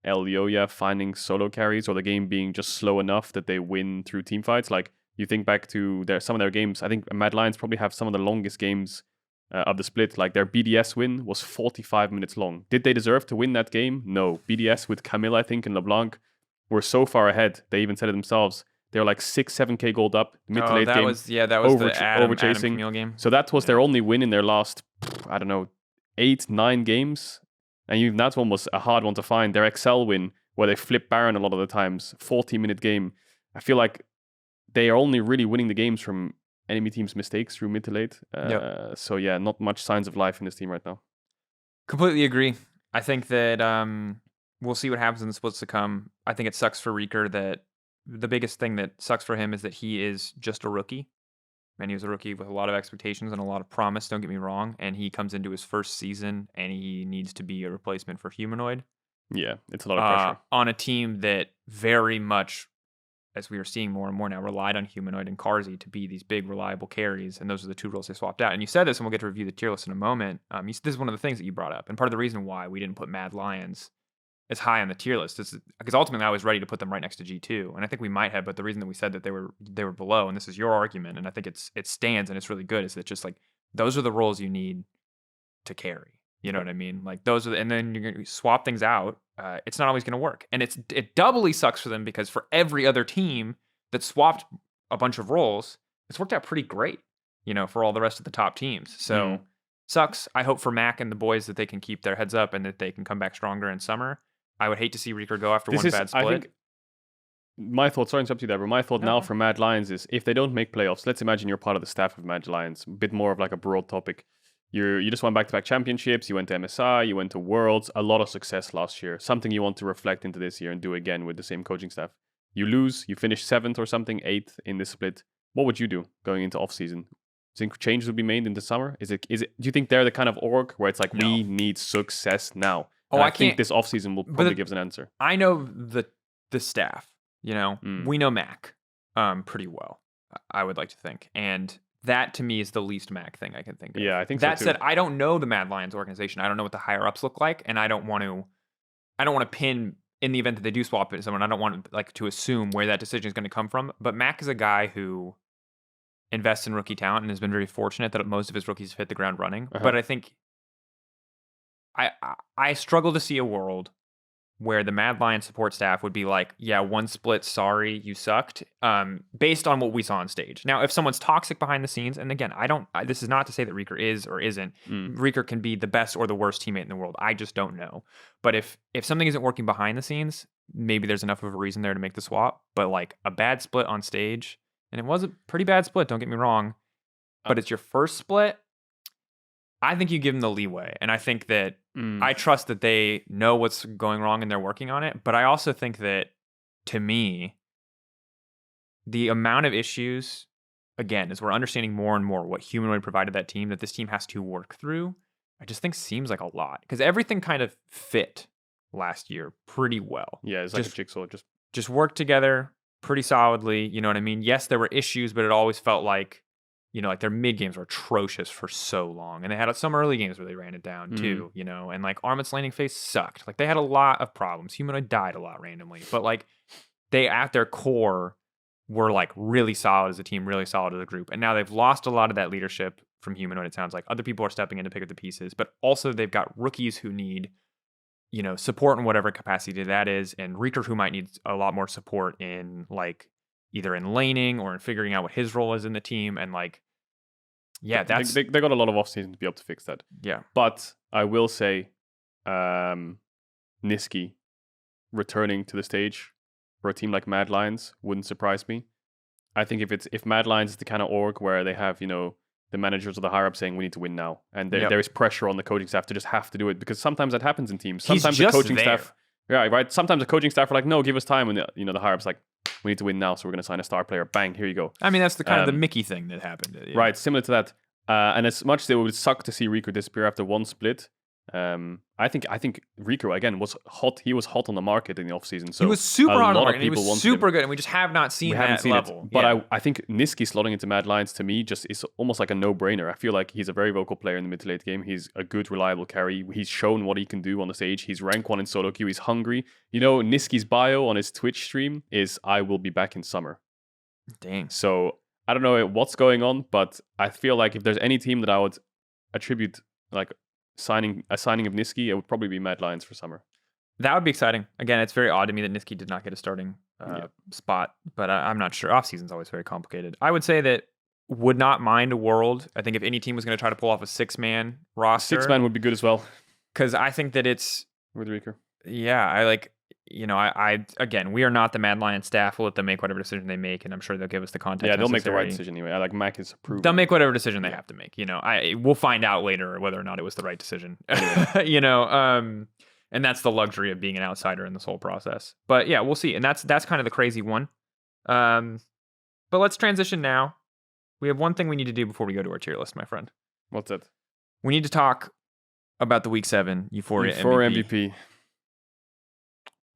Elioya finding solo carries, or the game being just slow enough that they win through team fights. Like, you think back to some of their games, I think Mad Lions probably have some of the longest games of the split. Like, their BDS win was 45 minutes long. Did they deserve to win that game? No. BDS with Camille, I think, and LeBlanc were so far ahead. They even said it themselves. They were like 6-7k gold up. Mid to late that game. was the Adam chasing. Camille game. So that was their only win in their last, I don't know, 8-9 games. And even that one was a hard one to find. Their Excel win, where they flip Baron a lot of the times, 40-minute game. I feel like they are only really winning the games from enemy teams' mistakes through mid to late. So yeah, not much signs of life in this team right now. Completely agree. I think that we'll see what happens in the splits to come. I think it sucks for Reeker that the biggest thing that sucks for him is that he is just a rookie. And he was a rookie with a lot of expectations and a lot of promise, don't get me wrong. And he comes into his first season and he needs to be a replacement for Humanoid. Yeah, it's a lot of pressure. On a team that very much, as we are seeing more and more now, relied on Humanoid and Carzzy to be these big, reliable carries. And those are the two roles they swapped out. And you said this, and we'll get to review the tier list in a moment. This is one of the things that you brought up. And part of the reason why we didn't put Mad Lions as high on the tier list is because ultimately I was ready to put them right next to G2. And I think we might have, but the reason that we said that they were below, and this is your argument, and I think it stands and it's really good, is that just like those are the roles you need to carry. You know what I mean? Like those are, and then you're going to swap things out. It's not always going to work. And it doubly sucks for them because for every other team that swapped a bunch of roles, it's worked out pretty great, for all the rest of the top teams. So sucks. I hope for Mac and the boys that they can keep their heads up and that they can come back stronger in summer. I would hate to see Reeker go after one bad split. I think my thought, sorry to interrupt you there, but my thought now for Mad Lions is if they don't make playoffs, let's imagine you're part of the staff of Mad Lions, a bit more of like a broad topic. You just won back-to-back championships, you went to MSI, you went to Worlds, a lot of success last year, something you want to reflect into this year and do again with the same coaching staff. You lose, you finish 7th or something, 8th in this split. What would you do going into off-season? Do you think changes will be made in the summer? Do you think they're the kind of org where it's like, we need success now? I think this offseason will probably give us an answer. I know the staff, we know Mac pretty well, I would like to think. And that to me is the least Mac thing I can think of. Yeah, I think that so too. Said, I don't know the Mad Lions organization. I don't know what the higher ups look like, and I don't want to pin in the event that they do swap it to someone. I don't want to assume where that decision is going to come from. But Mac is a guy who invests in rookie talent and has been very fortunate that most of his rookies have hit the ground running. But I think I struggle to see a world where the Mad Lions support staff would be like, yeah, one split, sorry, you sucked, based on what we saw on stage. Now, if someone's toxic behind the scenes, and again, this is not to say that Reeker is or isn't. Reeker can be the best or the worst teammate in the world. I just don't know. But if something isn't working behind the scenes, maybe there's enough of a reason there to make the swap. But like a bad split on stage, and it was a pretty bad split, don't get me wrong, but it's your first split, I think you give them the leeway. And I think that I trust that they know what's going wrong and they're working on it. But I also think that, to me, the amount of issues, again, as we're understanding more and more what Humanoid provided that team, that this team has to work through, I just think seems like a lot. Because everything kind of fit last year pretty well. Yeah, it's like a jigsaw. Just worked together pretty solidly. You know what I mean? Yes, there were issues, but it always felt like, like their mid games were atrocious for so long. And they had some early games where they ran it down too, and like Armit's landing phase sucked. Like they had a lot of problems. Humanoid died a lot randomly, but like they at their core were like really solid as a team, really solid as a group. And now they've lost a lot of that leadership from Humanoid. It sounds like other people are stepping in to pick up the pieces, but also they've got rookies who need, support in whatever capacity that is. And Reeker, who might need a lot more support in like either in laning or in figuring out what his role is in the team. And like, yeah, that's they got a lot of offseason to be able to fix that. Yeah, but I will say, Nisqy returning to the stage for a team like Mad Lions wouldn't surprise me. I think if Mad Lions is the kind of org where they have the managers or the higher up saying we need to win now, and there is pressure on the coaching staff to just have to do it, because sometimes that happens in teams. Sometimes the coaching staff, right. Sometimes the coaching staff are like, no, give us time, and the higher up's like, we need to win now, so we're going to sign a star player. Bang, here you go. I mean, that's the kind of the Mickey thing that happened. Right, similar to that. And as much as it would suck to see Reeker disappear after one split, I think Rico again was hot. He was hot on the market in the offseason. So he was super a hot on the lot market, of and he people was wanted super him. good, and we just have not seen We that haven't seen level. it. But Yeah. I think Niski slotting into Mad Lions to me just is almost like a no-brainer. I feel like he's a very vocal player in the mid to late game. He's a good, reliable carry. He's shown what he can do on the stage. He's rank 1 in solo queue. He's hungry. You know, Niski's bio on his Twitch stream is "I will be back in summer." Dang. So I don't know what's going on, but I feel like if there's any team that I would attribute like a signing of Niski, it would probably be Mad Lions for summer. That would be exciting. Again, it's very odd to me that Niski did not get a starting spot, but I'm not sure. Off-season's always very complicated. I would say that would not mind a world. I think if any team was going to try to pull off a 6-man roster. 6-man would be good as well. Because I think that it's... With Rico. Yeah, I like... You know, again, we are not the Mad Lions staff. We'll let them make whatever decision they make, and I'm sure they'll give us the context. Yeah, they'll necessary. make the right decision anyway. I like Mac is approved. They'll make whatever decision they have to make. You know, we'll find out later whether or not it was the right decision. You know, and that's the luxury of being an outsider in this whole process. But yeah, we'll see. And that's kind of the crazy one. But let's transition now. We have one thing we need to do before we go to our tier list, my friend. What's that? We need to talk about the Week 7 EUphoria MVP.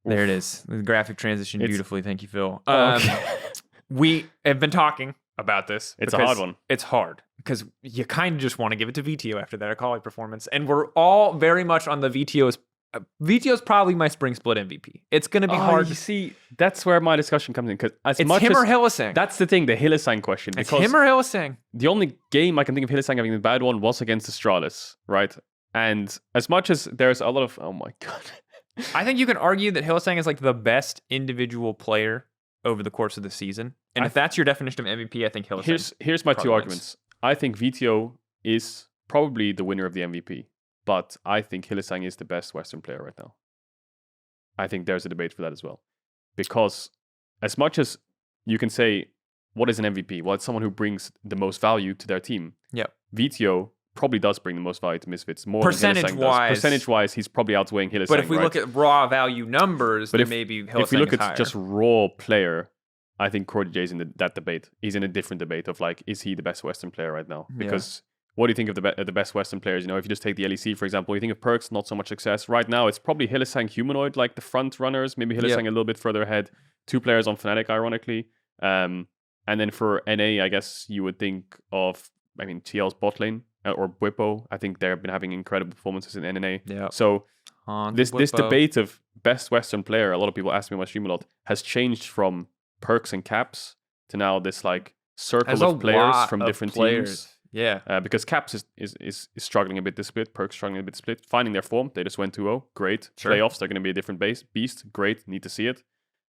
There it is. The graphic transition beautifully. Thank you, Phil. We have been talking about this. It's a hard one. It's hard because you kind of just want to give it to Vetheo after that Akali performance. And we're all very much on the Vtheo's. Vtheo's probably my spring split MVP. It's going to be hard. You see, that's where my discussion comes in. Because it's him or Hylissang. That's the thing, the Hylissang question. It's him or Hylissang. The only game I can think of Hylissang having the bad one was against Astralis, right? And as much as there's a lot of, oh my God. I think you can argue that Hylissang is like the best individual player over the course of the season. And if that's your definition of MVP, I think Hylissang. Here's my two arguments. I think Vetheo is probably the winner of the MVP, but I think Hylissang is the best Western player right now. I think there's a debate for that as well. Because as much as you can say, what is an MVP? Well, it's someone who brings the most value to their team. Yeah. Vetheo probably does bring the most value to Misfits. More percentage-wise. Percentage-wise, he's probably outweighing Hylissang. But if we look at raw value numbers, then maybe Hylissang if we look is at higher. just raw player, I think Cordy J is in that debate. He's in a different debate of like, is he the best Western player right now? Because what do you think of the best Western players? You know, if you just take the LEC, for example, you think of Perks, not so much success. Right now, it's probably Hylissang Humanoid, like the front runners. Maybe Hylissang a little bit further ahead. 2 players on Fnatic, ironically. And then for NA, I guess you would think of, TL's bot lane. Or Bwipo. I think they've been having incredible performances in NNA. Yeah. So this debate of best Western player, a lot of people ask me on my stream a lot, has changed from Perks and Caps to now this like circle of players from different teams. Yeah. Because Caps is struggling a bit this split, Perks struggling a bit split, finding their form. They just went 2-0. Great. Sure. Playoffs, they're going to be a different beast. Great. Need to see it.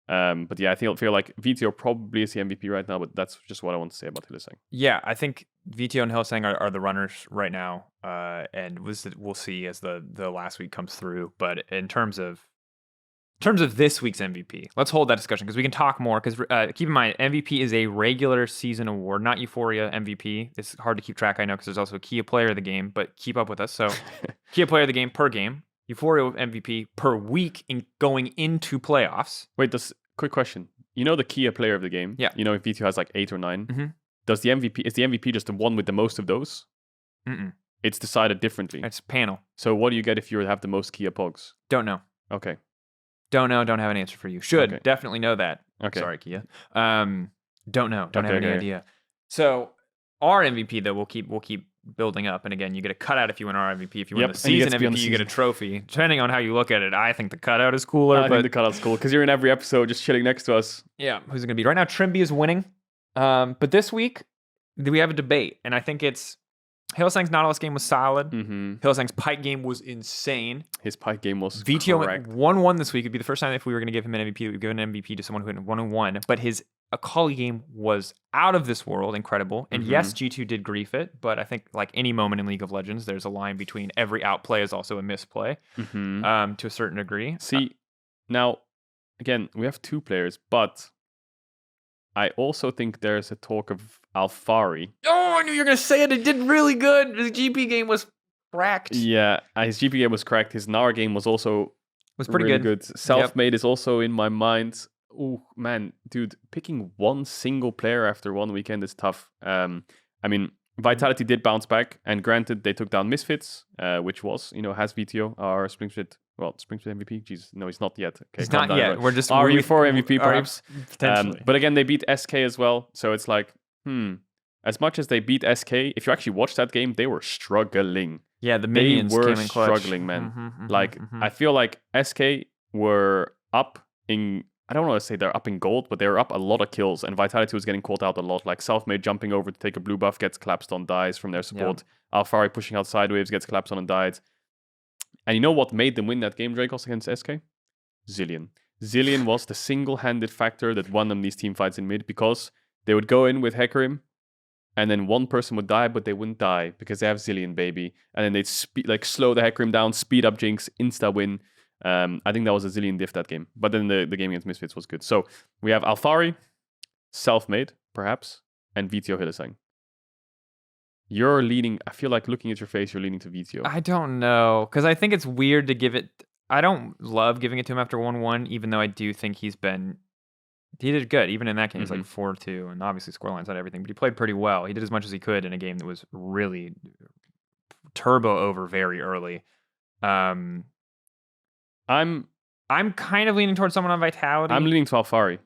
But yeah, I feel like Vetheo probably is the MVP right now, but that's just what I want to say about Hylissang. Yeah, I think Vetheo and Hylissang are the runners right now, and we'll see as the last week comes through. But in terms of this week's MVP, let's hold that discussion because we can talk more. Because keep in mind, MVP is a regular season award, not EUphoria MVP. It's hard to keep track, I know, because there's also a key player of the game, but keep up with us. So key player of the game per game. EUphoria MVP per week in going into playoffs. Wait, quick question. You know the Kia player of the game? Yeah. You know if Vetheo has like 8 or 9? Mm-hmm. Is the MVP just the one with the most of those? Mm-mm. It's decided differently. It's panel. So what do you get if you have the most Kia Pogs? Don't know. Okay. Don't know. Don't have an answer for you. Should definitely know that. Okay. Sorry, Kia. Don't know. Don't have any idea. So our MVP though, we'll keep building up. And again, you get a cutout if you win our MVP. If you win the season MVP, you get a trophy. Depending on how you look at it, I think the cutout is cooler. I think the cutout's cool because you're in every episode just chilling next to us. Yeah. Who's it going to be? Right now, Trimby is winning. But this week, we have a debate. And I think it's Hylissang's Nautilus game was solid. Mm-hmm. Hylissang's Pike game was insane. His Pike game was Vetheo correct. 1-1 this week. It'd be the first time if we were going to give him an MVP, we'd give an MVP to someone who had 1-1. But his Akali game was out of this world, incredible. And yes, G2 did grief it, but I think like any moment in League of Legends, there's a line between every outplay is also a misplay to a certain degree. See, now, again, we have 2 players, but I also think there's a talk of Alphari. Oh, I knew you were going to say it. It did really good. His GP game was cracked. Yeah, his GP game was cracked. His Nara game was also pretty really good. Self-made is also in my mind. Oh, man, dude, picking one single player after one weekend is tough. Vitality did bounce back, and granted, they took down Misfits, which was, has Vetheo, our Spring Split MVP. Jesus, no, he's not yet. Okay, he's not yet. Everyone. We're just our EUphoria MVP, perhaps. Potentially. But again, they beat SK as well, so it's like, as much as they beat SK, if you actually watch that game, they were struggling. Yeah, the minions came in clutch. Struggling, man. I feel like SK were up in, I don't want to say they're up in gold, but they were up a lot of kills, and Vitality was getting caught out a lot. Like Selfmade jumping over to take a blue buff, gets collapsed on, dies from their support. Yeah. Alphari pushing out sideways, gets collapsed on and died. And you know what made them win that game, Drakos, against SK? Zilean. Zilean was the single-handed factor that won them these team fights in mid, because they would go in with Hecarim, and then one person would die, but they wouldn't die because they have Zilean, baby. And then they'd slow the Hecarim down, speed up Jinx, insta-win. I think that was a Zilean diff that game. But then the game against Misfits was good. So we have Alphari, Selfmade, perhaps, and Vetheo Hylissang. You're leaning, I feel like looking at your face, you're leaning to Vetheo. I don't know, because I think it's weird to give it... I don't love giving it to him after 1-1, even though I do think he did good. Even in that game, he's like 4-2, and obviously scorelines not everything, but he played pretty well. He did as much as he could in a game that was really turbo over very early. I'm kind of leaning towards someone on Vitality. I'm leaning to Alphari.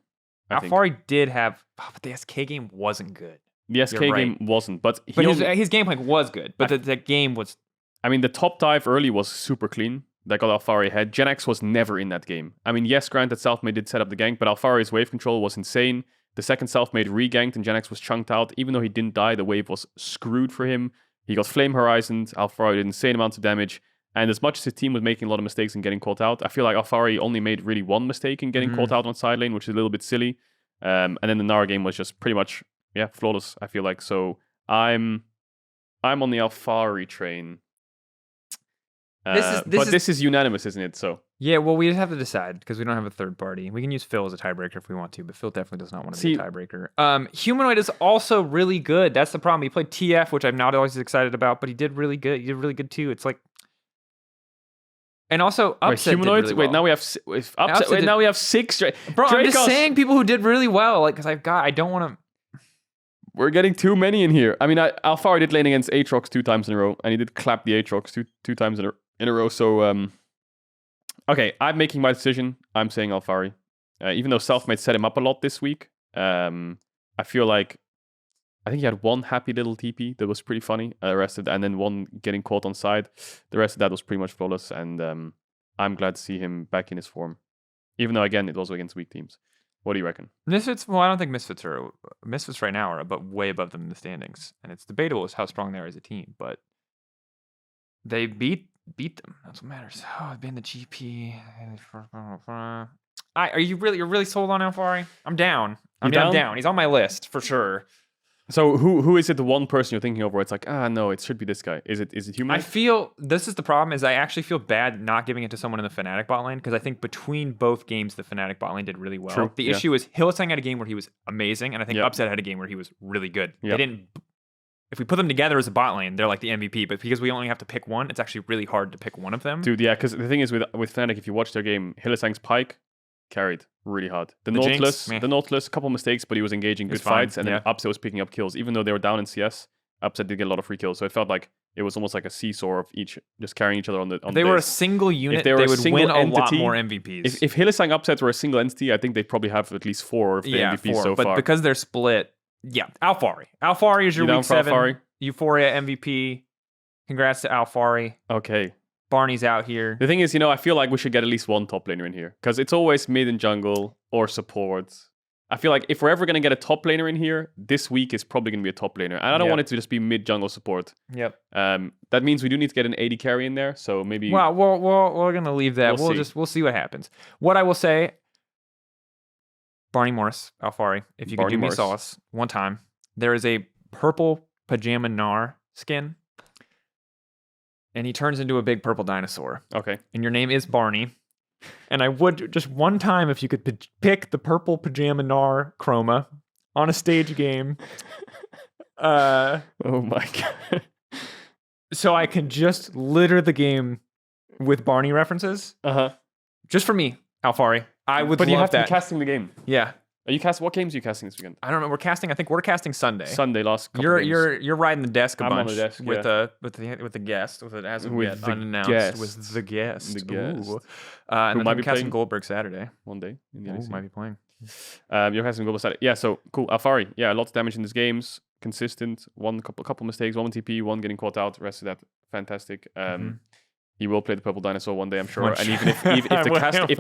Alphari did have... but the SK game wasn't good. The SK game wasn't, but his gameplay was good. But the game was... I mean, the top dive early was super clean. That got Alphari ahead. Genax was never in that game. I mean, yes, granted, Selfmade did set up the gank, but Alphari's wave control was insane. The second Selfmade re-ganked and Genax was chunked out. Even though he didn't die, the wave was screwed for him. He got Flame Horizoned. Alphari did insane amounts of damage. And as much as his team was making a lot of mistakes and getting caught out, I feel like Alphari only made really one mistake in getting caught out on side lane, which is a little bit silly. And then the Nara game was just pretty much, flawless, I feel like. So I'm on the Alphari train. This is unanimous, isn't it? So yeah, well, we have to decide because we don't have a third party. We can use Phil as a tiebreaker if we want to, but Phil definitely does not want to be a tiebreaker. Humanoid is also really good. That's the problem. He played TF, which I'm not always excited about, but he did really good. He did really good too. It's like, and also Upset. Wait, Humanoids. Did really well. Wait, now we have Upset. Wait, now we have 6. Bro, I'm just saying people who did really well. Like, because I don't want to. We're getting too many in here. I mean, Alphari did lane against Aatrox 2 times in a row, and he did clap the Aatrox two times in a row. So, okay, I'm making my decision. I'm saying Alphari. Even though Selfmade set him up a lot this week, I feel like I think he had one happy little TP that was pretty funny. And then one getting caught on side. The rest of that was pretty much flawless, and I'm glad to see him back in his form. Even though, again, it was against weak teams. What do you reckon? Misfits? Well, I don't think Misfits right now are way above them in the standings, and it's debatable as how strong they are as a team. But they beat them. That's what matters. Oh, being the GP. You're really sold on Alphari? I'm down. I'm down. He's on my list for sure. So who is it? The one person you're thinking of where it's like, no, it should be this guy. Is it human? I feel this is the problem. Is I actually feel bad not giving it to someone in the Fnatic bot lane because I think between both games the Fnatic bot lane did really well. True, the issue is Hylissang had a game where he was amazing, and I think Upset had a game where he was really good. They didn't. If we put them together as a bot lane, they're like the MVP. But because we only have to pick one, it's actually really hard to pick one of them. Dude, yeah, because the thing is with Fnatic, if you watch their game, Hylissang's Pyke carried really hard. The Nautilus, a couple mistakes, but he was engaging good fights, and then Upset was picking up kills. Even though they were down in CS, Upset did get a lot of free kills. So it felt like it was almost like a seesaw of each just carrying each other on the. If they were a single unit, they would win a lot more MVPs. If Hylissang Upset were a single entity, I think they'd probably have at least 4 of the MVPs so far. But because they're split, Alphari. Alphari is your week 7 EUphoria MVP. Congrats to Alphari. Okay. Barney's out here. The thing is, I feel like we should get at least one top laner in here because it's always mid and jungle or support. I feel like if we're ever going to get a top laner in here, this week is probably going to be a top laner. And I don't want it to just be mid jungle support. Yep. That means we do need to get an AD carry in there. So maybe. Well, we're going to leave that. We'll see what happens. What I will say, Barney Morris, Alphari, if you could do me sauce one time, there is a purple pajama Gnar skin. And he turns into a big purple dinosaur. Okay. And your name is Barney. And I would just one time, if you could pick the purple pajama Gnar chroma on a stage game. Oh my God. So I can just litter the game with Barney references. Uh-huh. Just for me, Alphari. I would love that. But you have to be casting the game. Yeah. Are you casting? What games are you casting this weekend? I don't know. I think we're casting Sunday. Sunday, last couple You're games. you're riding the desk a I'm bunch on the desk, with yeah. the guest with it as of With yet the unannounced guest. with the guest. The guest. Ooh. And Who then might I'm be casting playing? Goldberg Saturday. One day in the Ooh, LEC. might be playing. You're casting global side. Yeah, so cool. Alphari. Yeah, lots of damage in these games. Consistent. Couple mistakes. One TP. One getting caught out. The rest of that fantastic. He will play the purple dinosaur one day, I'm sure. And even if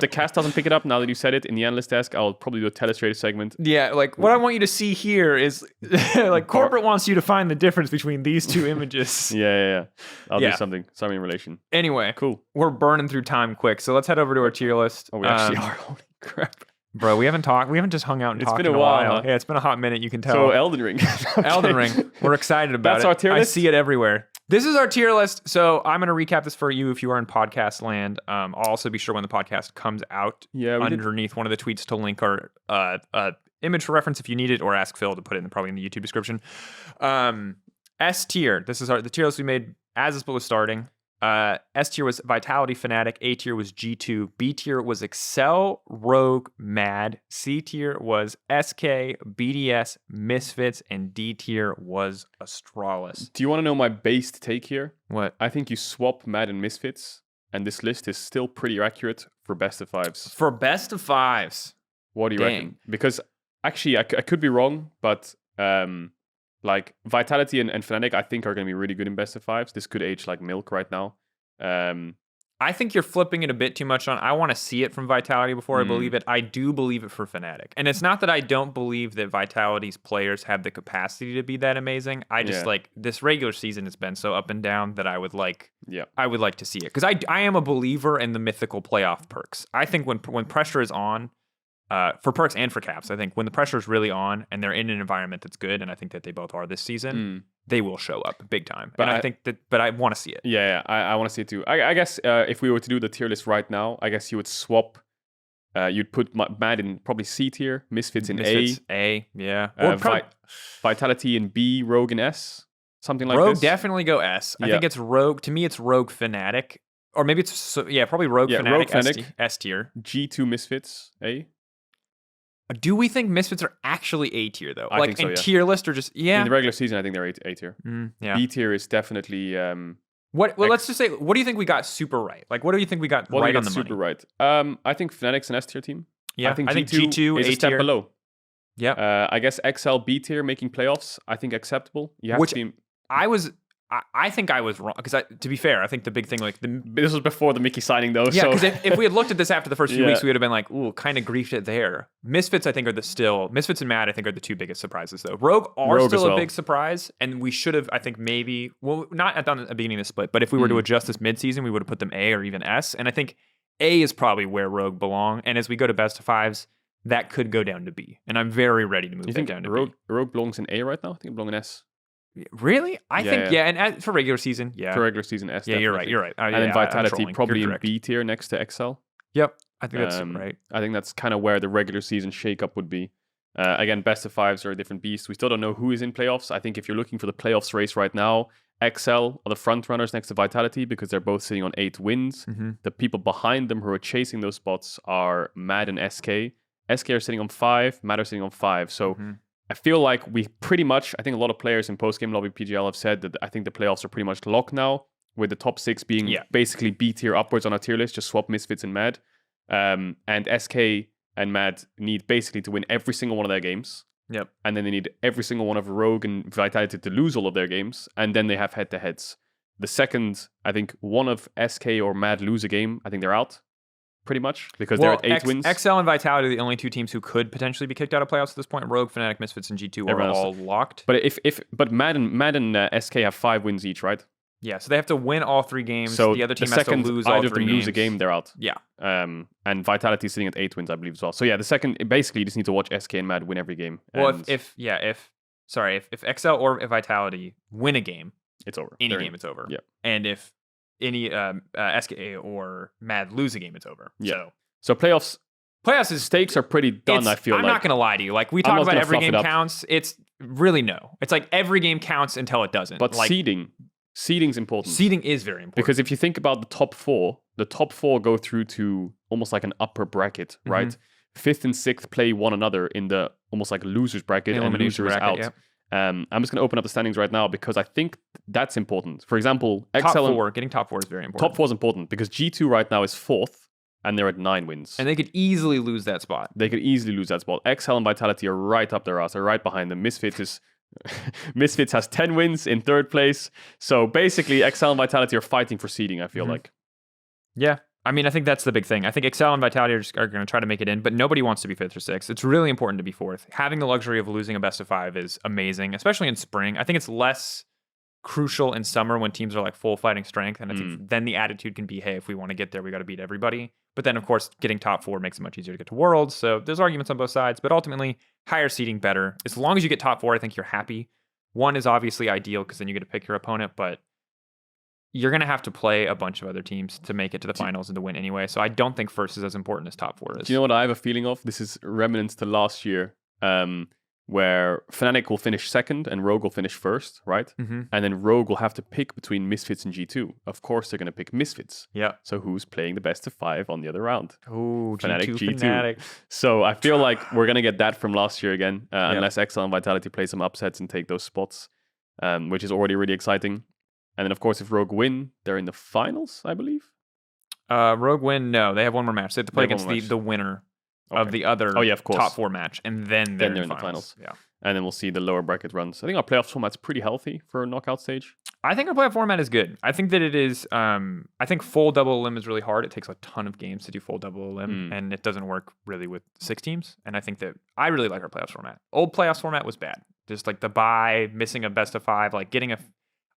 the cast doesn't pick it up, now that you said it in the analyst desk, I'll probably do a telestrated segment. Yeah, like what I want you to see here is like corporate wants you to find the difference between these two images. Yeah. I'll do something in relation. Anyway, cool. We're burning through time quick, so let's head over to our tier list. Oh, we actually are. Holy crap. Bro, we haven't just hung out and talked in a while. Huh? Yeah, it's been a hot minute, you can tell. So Elden Ring. Okay. Elden Ring. We're excited about That's it. our tier list? I see it everywhere. This is our tier list. So I'm going to recap this for you if you are in podcast land. I'll also be sure when the podcast comes out underneath one of the tweets to link our image for reference if you need it, or ask Phil to put it probably in the YouTube description. S tier. This is the tier list we made as this was starting. S tier was Vitality, Fnatic. A tier was G2. B tier was Excel, Rogue, Mad. C tier was SK, BDS, Misfits, and D tier was Astralis. Do you want to know my based take here? What? I think you swap Mad and Misfits, and this list is still pretty accurate for best of fives. For best of fives. What do you reckon? Because actually, I could be wrong, but like Vitality and Fnatic, I think are going to be really good in best of fives. This could age like milk right now. I think you're flipping it a bit too much on. I want to see it from Vitality before I believe it. I do believe it for Fnatic. And it's not that I don't believe that Vitality's players have the capacity to be that amazing. I just like this regular season has been so up and down that I would like to see it. Because I am a believer in the mythical playoff perks. I think when pressure is on, for perks and for caps, I think when the pressure is really on and they're in an environment that's good, and I think that they both are this season, they will show up big time. But I want to see it. Yeah, I want to see it too. I guess if we were to do the tier list right now, I guess you would swap. You'd put Mad in probably C tier, Misfits in A, yeah. Or Vitality in B, Rogue in S, something like Rogue this. definitely go S. I think it's Rogue. To me, it's Rogue Fnatic. Or maybe it's, probably Rogue Fnatic, Rogue Fnatic. S tier. G2 Misfits, A. Do we think Misfits are actually A tier though? I think so, yeah. Tier list or just In the regular season, I think they're A tier. Yeah. B tier is definitely. Let's just say, what do you think we got super right? Like, what do you think we got right on the super money? right. I think Fnatic's an S tier team. Yeah, I think G2 is A a step tier. below. Yeah. I guess XL B tier making playoffs. I think acceptable. You have to be. I think I was wrong because to be fair, I think the big thing this was before the Mickey signing though. Yeah, because if we had looked at this after the first few weeks, we would have been like, ooh, kind of griefed it there. Misfits, I think, Misfits and Mad, I think, are the two biggest surprises though. Rogue still a big surprise, and we should have, I think, maybe not at the beginning of the split, but if we were to adjust this midseason, we would have put them A or even S, and I think A is probably where Rogue belong, and as we go to best of fives, that could go down to B, and I'm very ready to move that down to B. Rogue belongs in A right now? I think it belongs in S. Really? I think, and for regular season, For regular season, S. Yeah, definitely. you're right. And then Vitality probably in B tier next to XL. Yep, I think that's right. I think that's kind of where the regular season shakeup would be. Again, best of fives are a different beast. We still don't know who is in playoffs. I think if you're looking for the playoffs race right now, XL are the front runners next to Vitality because they're both sitting on 8 wins. The people behind them who are chasing those spots are Mad and SK. SK are sitting on 5, Mad are sitting on 5. So I feel like we pretty much, I think a lot of players in post-game lobby PGL have said that I think the playoffs are pretty much locked now, with the top 6 being basically B tier upwards on our tier list, just swap Misfits and Mad. And SK and Mad need basically to win every single one of their games. Yep. And then they need every single one of Rogue and Vitality to lose all of their games, and then they have head-to-heads. The second, I think, one of SK or Mad lose a game, I think they're out. Pretty much, because they're at 8 wins. XL and Vitality are the only 2 teams who could potentially be kicked out of playoffs at this point. Rogue, Fnatic, Misfits, and G2 are all locked. But but Mad and SK have 5 wins each, right? Yeah, so they have to win all 3 games. So the other team has to lose all 3 games. Either of them lose a game, they're out. Yeah. And Vitality is sitting at 8 wins, I believe, as well. So yeah, the second, basically, you just need to watch SK and Mad win every game. Well, if XL or if Vitality win a game, it's over. It's over. Yeah. And if any SK or Mad lose a game, it's over. Yeah. So playoffs stakes are pretty done, I feel like. I'm not going to lie to you. Like, we talk about every game counts. It's really no. It's like every game counts until it doesn't. But seeding's important. Seeding is very important. Because if you think about the top 4 go through to almost like an upper bracket, right? 5th and 6th play one another in the almost like losers bracket, and loser is out. Yep. I'm just going to open up the standings right now because I think that's important. For example, getting top 4 is very important. Top 4 is important because G2 right now is 4th and they're at 9 wins. And they could easily lose that spot. XL and Vitality are right up their ass. They're right behind them. Misfits has 10 wins in 3rd place. So basically, XL and Vitality are fighting for seeding, I feel like. Yeah. I mean, I think that's the big thing. I think XL and Vitality are going to try to make it in, but nobody wants to be 5th or 6th. It's really important to be 4th. Having the luxury of losing a best of 5 is amazing, especially in spring. I think it's less crucial in summer when teams are like full fighting strength. And I think then the attitude can be, hey, if we want to get there, we got to beat everybody. But then, of course, getting top 4 makes it much easier to get to Worlds. So there's arguments on both sides, but ultimately, higher seeding better. As long as you get top 4, I think you're happy. 1 is obviously ideal because then you get to pick your opponent, but you're going to have to play a bunch of other teams to make it to the finals and to win anyway. So I don't think 1st is as important as top 4 is. Do you know what I have a feeling of? This is remnants to last year, where Fnatic will finish 2nd and Rogue will finish 1st, right? And then Rogue will have to pick between Misfits and G2. Of course, they're going to pick Misfits. Yeah. So who's playing the best of 5 on the other round? Oh, Fnatic. Fnatic. So I feel like we're going to get that from last year again, unless XL and Vitality play some upsets and take those spots, which is already really exciting. And then, of course, if Rogue win, they're in the finals, I believe. Rogue win, no. They have one more match. They have to play against the winner of the other top 4 match, and then they're in the finals. Yeah. And then we'll see the lower bracket runs. I think our playoff format's pretty healthy for a knockout stage. I think our playoff format is good. I think that it is. I think full double elim is really hard. It takes a ton of games to do full double elim, and it doesn't work really with 6 teams. And I think that I really like our playoffs format. Old playoffs format was bad. Just like the bye, missing a best of 5, like getting a.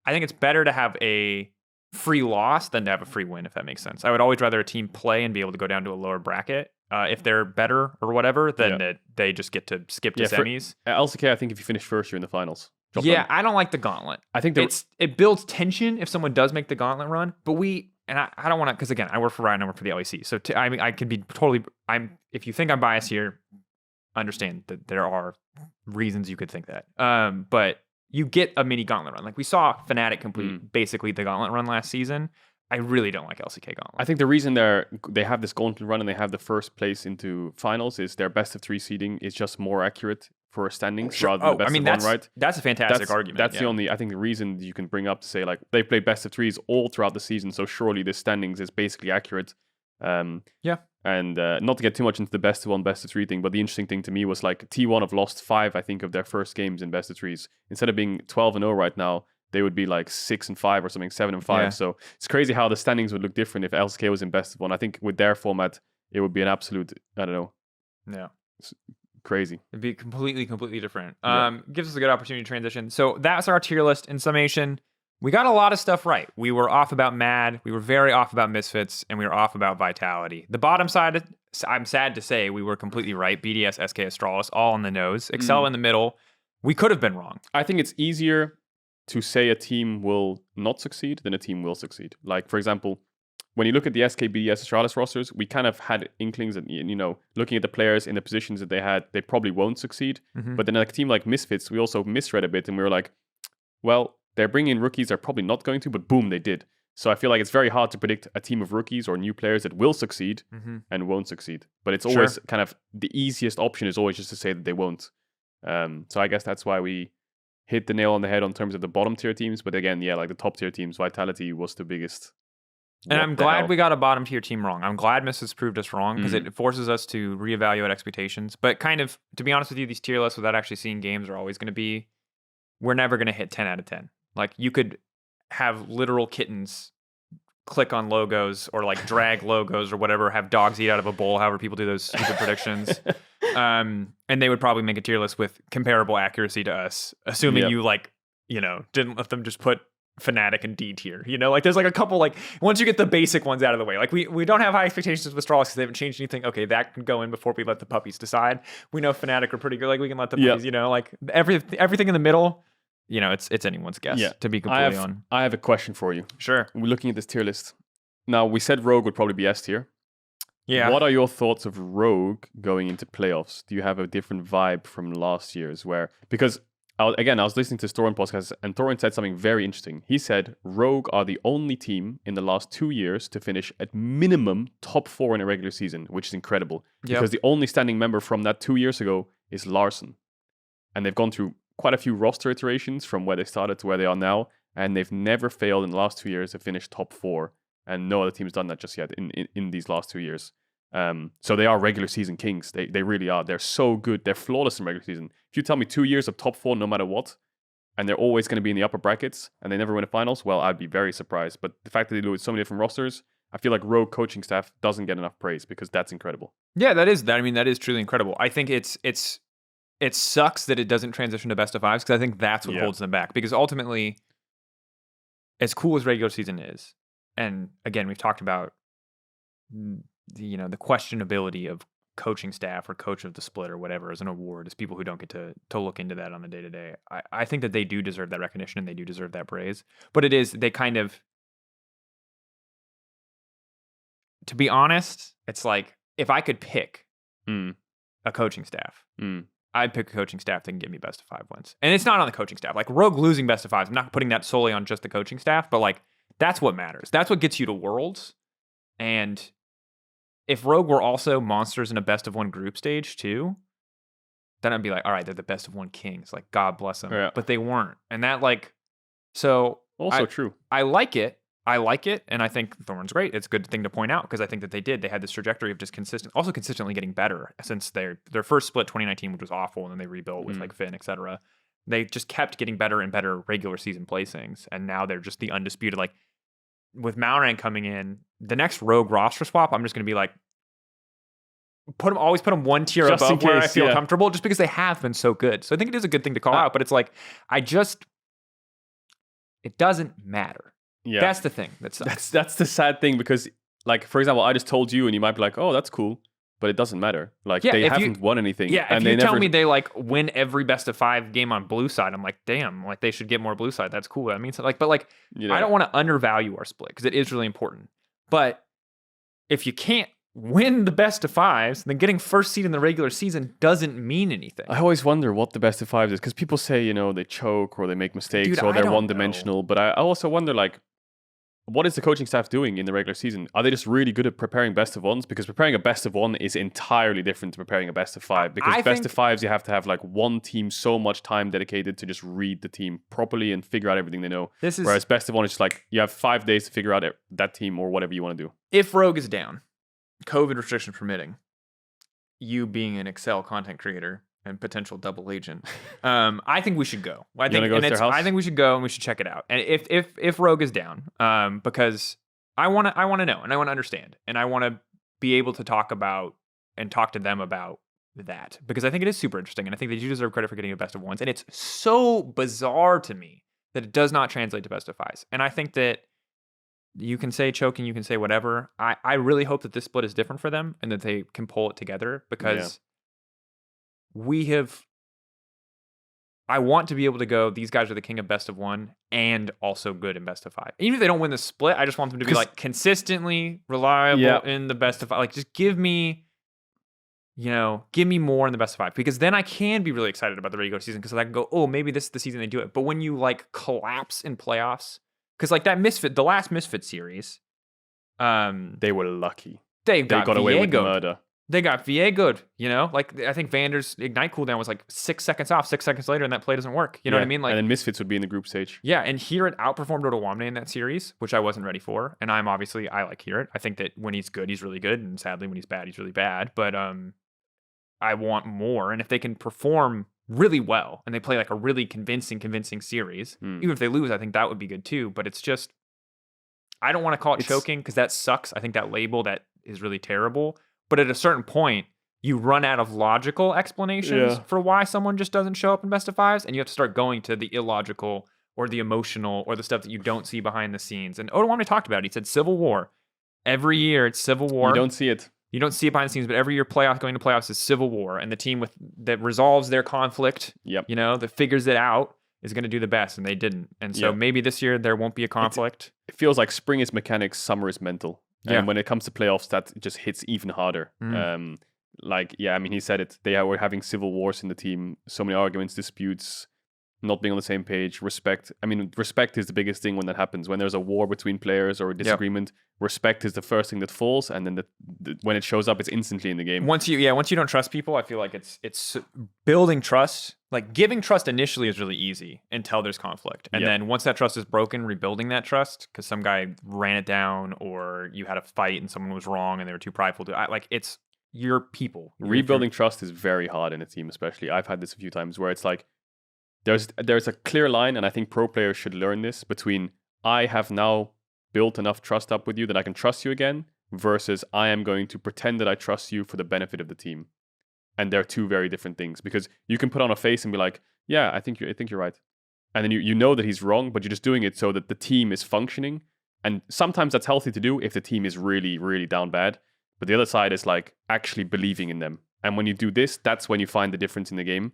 I think it's better to have a free loss than to have a free win, if that makes sense. I would always rather a team play and be able to go down to a lower bracket if they're better or whatever, than that they just get to skip to semis. LCK, I think if you finish 1st, you're in the finals. I don't like the gauntlet. I think it builds tension if someone does make the gauntlet run, but I don't want to, because again, I work for Riot and I work for the LEC. So I can be totally, if you think I'm biased here, understand that there are reasons you could think that. But you get a mini gauntlet run. Like we saw Fnatic complete basically the gauntlet run last season. I really don't like LCK gauntlet. I think the reason they have this gauntlet run and they have the 1st place into finals is their best of 3 seeding is just more accurate for standings rather than the best of 1, right? That's a fantastic argument. That's the only, I think, the reason you can bring up to say, like, they play best of 3s all throughout the season, so surely this standings is basically accurate. And not to get too much into the best of 1, best of 3 thing, but the interesting thing to me was like T1 have lost 5, I think, of their first games in best of 3s. Instead of being 12-0 right now, they would be like 6-5 or something, 7-5. Yeah. So it's crazy how the standings would look different if LCK was in best of 1. I think with their format, it would be an absolute, I don't know. Yeah. It's crazy. It'd be completely different. Gives us a good opportunity to transition. So that's our tier list. In summation, we got a lot of stuff right. We were off about Mad, we were very off about Misfits, and we were off about Vitality. The bottom side, I'm sad to say, we were completely right. BDS, SK, Astralis, all on the nose. Excel in the middle. We could have been wrong. I think it's easier to say a team will not succeed than a team will succeed. Like, for example, when you look at the SK, BDS, Astralis rosters, we kind of had inklings that, you know, looking at the players in the positions that they had, they probably won't succeed. But then a team like Misfits, we also misread a bit, and we were like, well, they're bringing in rookies they're probably not going to, but boom, they did. So I feel like it's very hard to predict a team of rookies or new players that will succeed and won't succeed. But it's always kind of the easiest option is always just to say that they won't. So I guess that's why we hit the nail on the head on terms of the bottom tier teams. But again, like the top tier teams, Vitality was the biggest. And I'm glad we got a bottom tier team wrong. I'm glad Misfits proved us wrong because it forces us to reevaluate expectations. But kind of, to be honest with you, these tier lists without actually seeing games are always going to be, we're never going to hit 10 out of 10. Like, you could have literal kittens click on logos or like drag logos or whatever, have dogs eat out of a bowl, however people do those stupid predictions. And they would probably make a tier list with comparable accuracy to us, assuming you like, you know, didn't let them just put Fnatic and D tier. You know, like there's like a couple, like once you get the basic ones out of the way, like we don't have high expectations with Astralis because they haven't changed anything. Okay, that can go in before we let the puppies decide. We know Fnatic are pretty good. Like we can let the puppies, you know, like everything in the middle. You know, it's anyone's guess, to be completely honest. I have a question for you. Sure. We're looking at this tier list. Now, we said Rogue would probably be S tier. Yeah. What are your thoughts of Rogue going into playoffs? Do you have a different vibe from last year's because I was listening to Thorin podcast, and Thorin said something very interesting. He said Rogue are the only team in the last 2 years to finish at minimum top 4 in a regular season, which is incredible. Because the only standing member from that 2 years ago is Larson. And they've gone through quite a few roster iterations from where they started to where they are now, and they've never failed in the last 2 years to finish top 4. And no other team's done that just yet in these last 2 years. So they are regular season kings. They really are. They're so good. They're flawless in regular season. If you tell me 2 years of top 4 no matter what, and they're always going to be in the upper brackets, and they never win a finals, well, I'd be very surprised. But the fact that they do it with so many different rosters, I feel like Rogue coaching staff doesn't get enough praise because that's incredible. Yeah, that is. I mean, that is truly incredible. I think it sucks that it doesn't transition to best of fives because I think that's what holds them back. Because ultimately, as cool as regular season is, and again, we've talked about the questionability of coaching staff or coach of the split or whatever as an award, as people who don't get to look into that on the day to day. I think that they do deserve that recognition and they do deserve that praise. But they kind of, to be honest, it's like if I could pick a coaching staff, I'd pick a coaching staff that can give me best of 5 wins. And it's not on the coaching staff. Like Rogue losing best of 5s, I'm not putting that solely on just the coaching staff, but like that's what matters. That's what gets you to Worlds. And if Rogue were also monsters in a best of 1 group stage too, then I'd be like, all right, they're the best of 1 kings. Like, God bless them. Yeah. But they weren't. And that true. I like it. And I think Thorn's great. It's a good thing to point out because I think that they had this trajectory of just consistently getting better since their first split 2019, which was awful. And then they rebuilt with like Finn, etc. They just kept getting better and better regular season placings. And now they're just the undisputed, like, with Malran coming in, the next Rogue roster swap, I'm just going to be like, always put them 1 tier just above where I feel comfortable, just because they have been so good. So I think it is a good thing to call out, but it's like, it doesn't matter. Yeah, that's the thing. That's the sad thing because, like, for example, I just told you, and you might be like, "Oh, that's cool," but it doesn't matter. Like, they haven't won anything. Yeah, and if you tell me they like win every best of 5 game on blue side, I'm like, damn, like they should get more blue side. That's cool. That means like, but like, I don't want to undervalue our split because it is really important. But if you can't win the best of 5s, then getting first seed in the regular season doesn't mean anything. I always wonder what the best of 5s is because people say, they choke or they make mistakes or they're one-dimensional. But I also wonder, like, what is the coaching staff doing in the regular season? Are they just really good at preparing best of 1s? Because preparing a best of 1 is entirely different to preparing a best of 5. Because best of 5s, you have to have like one team so much time dedicated to just read the team properly and figure out everything they know. Whereas best of 1 is just like you have 5 days to figure out that team or whatever you want to do. If Rogue is down, COVID restrictions permitting, you being an Excel content creator and potential double agent, I think we should go. I think we should go and we should check it out. And if Rogue is down, because I want to know and I want to understand and I want to be able to talk to them about that because I think it is super interesting and I think they do deserve credit for getting a best of 1s. And it's so bizarre to me that it does not translate to best of 5s. And I think that you can say choking, you can say whatever. I really hope that this split is different for them and that they can pull it together because I want to be able to go, these guys are the king of best of 1 and also good in best of 5. Even if they don't win the split, I just want them to be like consistently reliable in the best of 5. Like just give me more in the best of 5 because then I can be really excited about the regular season because I can go, oh, maybe this is the season they do it. But when you like collapse in playoffs, because like the last Misfit series, they were lucky. They got away with murder. They got Viego'd, like I think Vander's Ignite cooldown was like 6 seconds off, 6 seconds later, and that play doesn't work. You know what I mean? Like, and then Misfits would be in the group stage. Yeah, and Hirit outperformed Otawamne in that series, which I wasn't ready for. And I like Hirit. I think that when he's good, he's really good, and sadly, when he's bad, he's really bad. But I want more, and if they can perform really well and they play like a really convincing series, even if they lose, I think that would be good too. But it's just, I don't want to call it choking because that sucks. I think that label that is really terrible. But at a certain point, you run out of logical explanations for why someone just doesn't show up in best of 5s, and you have to start going to the illogical or the emotional or the stuff that you don't see behind the scenes. And Otawamne talked about it. He said Civil War. Every year it's Civil War. You don't see it. You don't see it behind the scenes, but every year going to playoffs is Civil War, and the team that resolves their conflict, that figures it out, is going to do the best, and they didn't. And so maybe this year there won't be a conflict. It feels like spring is mechanics, summer is mental. And when it comes to playoffs, that just hits even harder. He said it. They were having civil wars in the team, so many arguments, disputes. not being on the same page, respect. I mean, respect is the biggest thing when that happens. When there's a war between players or a disagreement, respect is the first thing that falls, and then when it shows up, it's instantly in the game. Once you don't trust people, I feel like it's building trust. Like giving trust initially is really easy until there's conflict, and then once that trust is broken, rebuilding that trust because some guy ran it down, or you had a fight and someone was wrong and they were too prideful to it's your people. Rebuilding trust is very hard in a team, especially. I've had this a few times where it's like there's a clear line, and I think pro players should learn this, between I have now built enough trust up with you that I can trust you again, versus I am going to pretend that I trust you for the benefit of the team. And they're two very different things, because you can put on a face and be like, yeah, I think you're right. And then you know that he's wrong, but you're just doing it so that the team is functioning. And sometimes that's healthy to do if the team is really, really down bad. But the other side is like actually believing in them. And when you do this, that's when you find the difference in the game.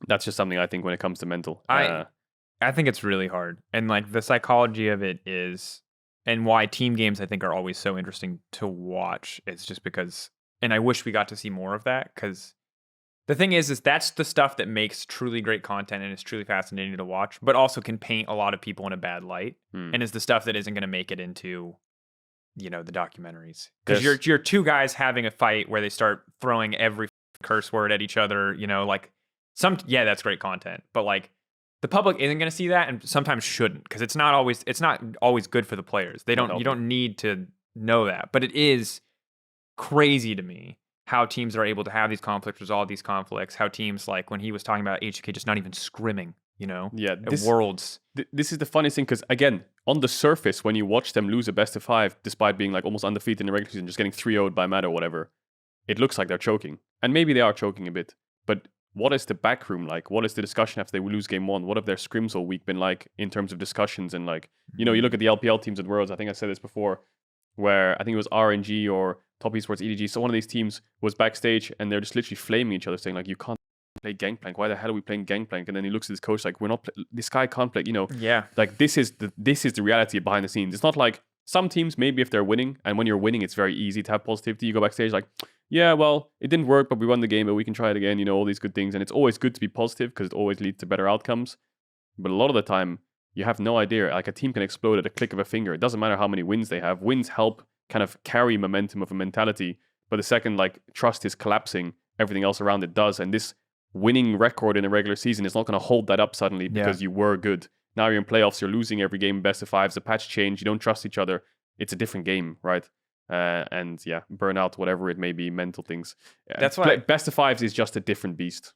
That's just something I think when it comes to mental. I think it's really hard. And like the psychology of it is, and why team games I think are always so interesting to watch, is just because, and I wish we got to see more of that, because the thing is that's the stuff that makes truly great content and is truly fascinating to watch, but also can paint a lot of people in a bad light, and is the stuff that isn't going to make it into, the documentaries. Because you're two guys having a fight where they start throwing every curse word at each other, like that's great content, but like the public isn't going to see that, and sometimes shouldn't, because it's not always good for the players. You don't need to know that, but it is crazy to me how teams are able to have these conflicts, resolve these conflicts, how teams, like when he was talking about HK just not even scrimming, Worlds. This is the funniest thing, because again, on the surface, when you watch them lose a best of 5, despite being like almost undefeated in the regular season, just getting 3-0'd by Matt or whatever, it looks like they're choking. And maybe they are choking a bit, but what is the back room like? What is the discussion after they lose game 1? What have their scrims all week been like in terms of discussions? And like, you look at the LPL teams at Worlds, I think I said this before, where I think it was RNG or Top Esports EDG. So one of these teams was backstage and they're just literally flaming each other, saying like, you can't play Gangplank. Why the hell are we playing Gangplank? And then he looks at his coach like, this guy can't play, like this is the reality behind the scenes. It's not like some teams, maybe if they're winning, and when you're winning, it's very easy to have positivity. You go backstage like, yeah, well, it didn't work, but we won the game, but we can try it again, all these good things. And it's always good to be positive because it always leads to better outcomes. But a lot of the time, you have no idea. Like a team can explode at a click of a finger. It doesn't matter how many wins they have. Wins help kind of carry momentum of a mentality. But the second like trust is collapsing, everything else around it does. And this winning record in a regular season is not going to hold that up suddenly because you were good. Now you're in playoffs, you're losing every game, best of 5s, the patch change, you don't trust each other. It's a different game, right? And burnout, whatever it may be, mental things. That's why best of 5s is just a different beast.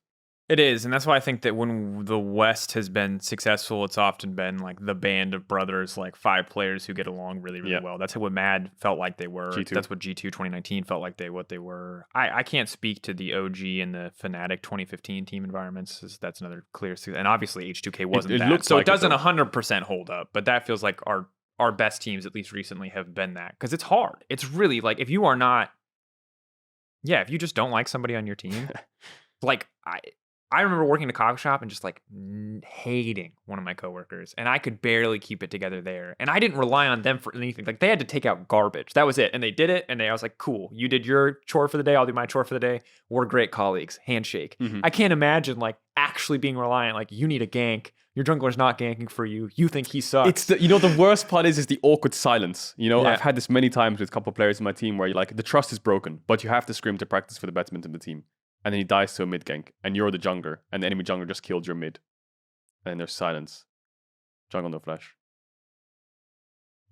It is, and that's why I think that when the West has been successful, it's often been like the band of brothers, like 5 players who get along really, really well. That's what Mad felt like they were. G2. That's what G2 2019 felt like what they were. I can't speak to the OG and the Fnatic 2015 team environments. That's another clear, and obviously H2K wasn't that. So like it doesn't 100% hold up, but that feels like our best teams, at least recently, have been that, because it's hard. It's really like if you just don't like somebody on your team, like I remember working in a coffee shop and just like hating one of my coworkers, and I could barely keep it together there. And I didn't rely on them for anything. Like they had to take out garbage. That was it. And they did it. And I was like, cool, you did your chore for the day. I'll do my chore for the day. We're great colleagues. Handshake. Mm-hmm. I can't imagine like actually being reliant. Like you need a gank. Your jungler's not ganking for you. You think he sucks. It's the worst part is the awkward silence. I've had this many times with a couple of players in my team where you're like, the trust is broken, but you have to scrim to practice for the betterment of the team. And then he dies to a mid gank, and you're the jungler, and the enemy jungler just killed your mid. And there's silence. Jungle no flash.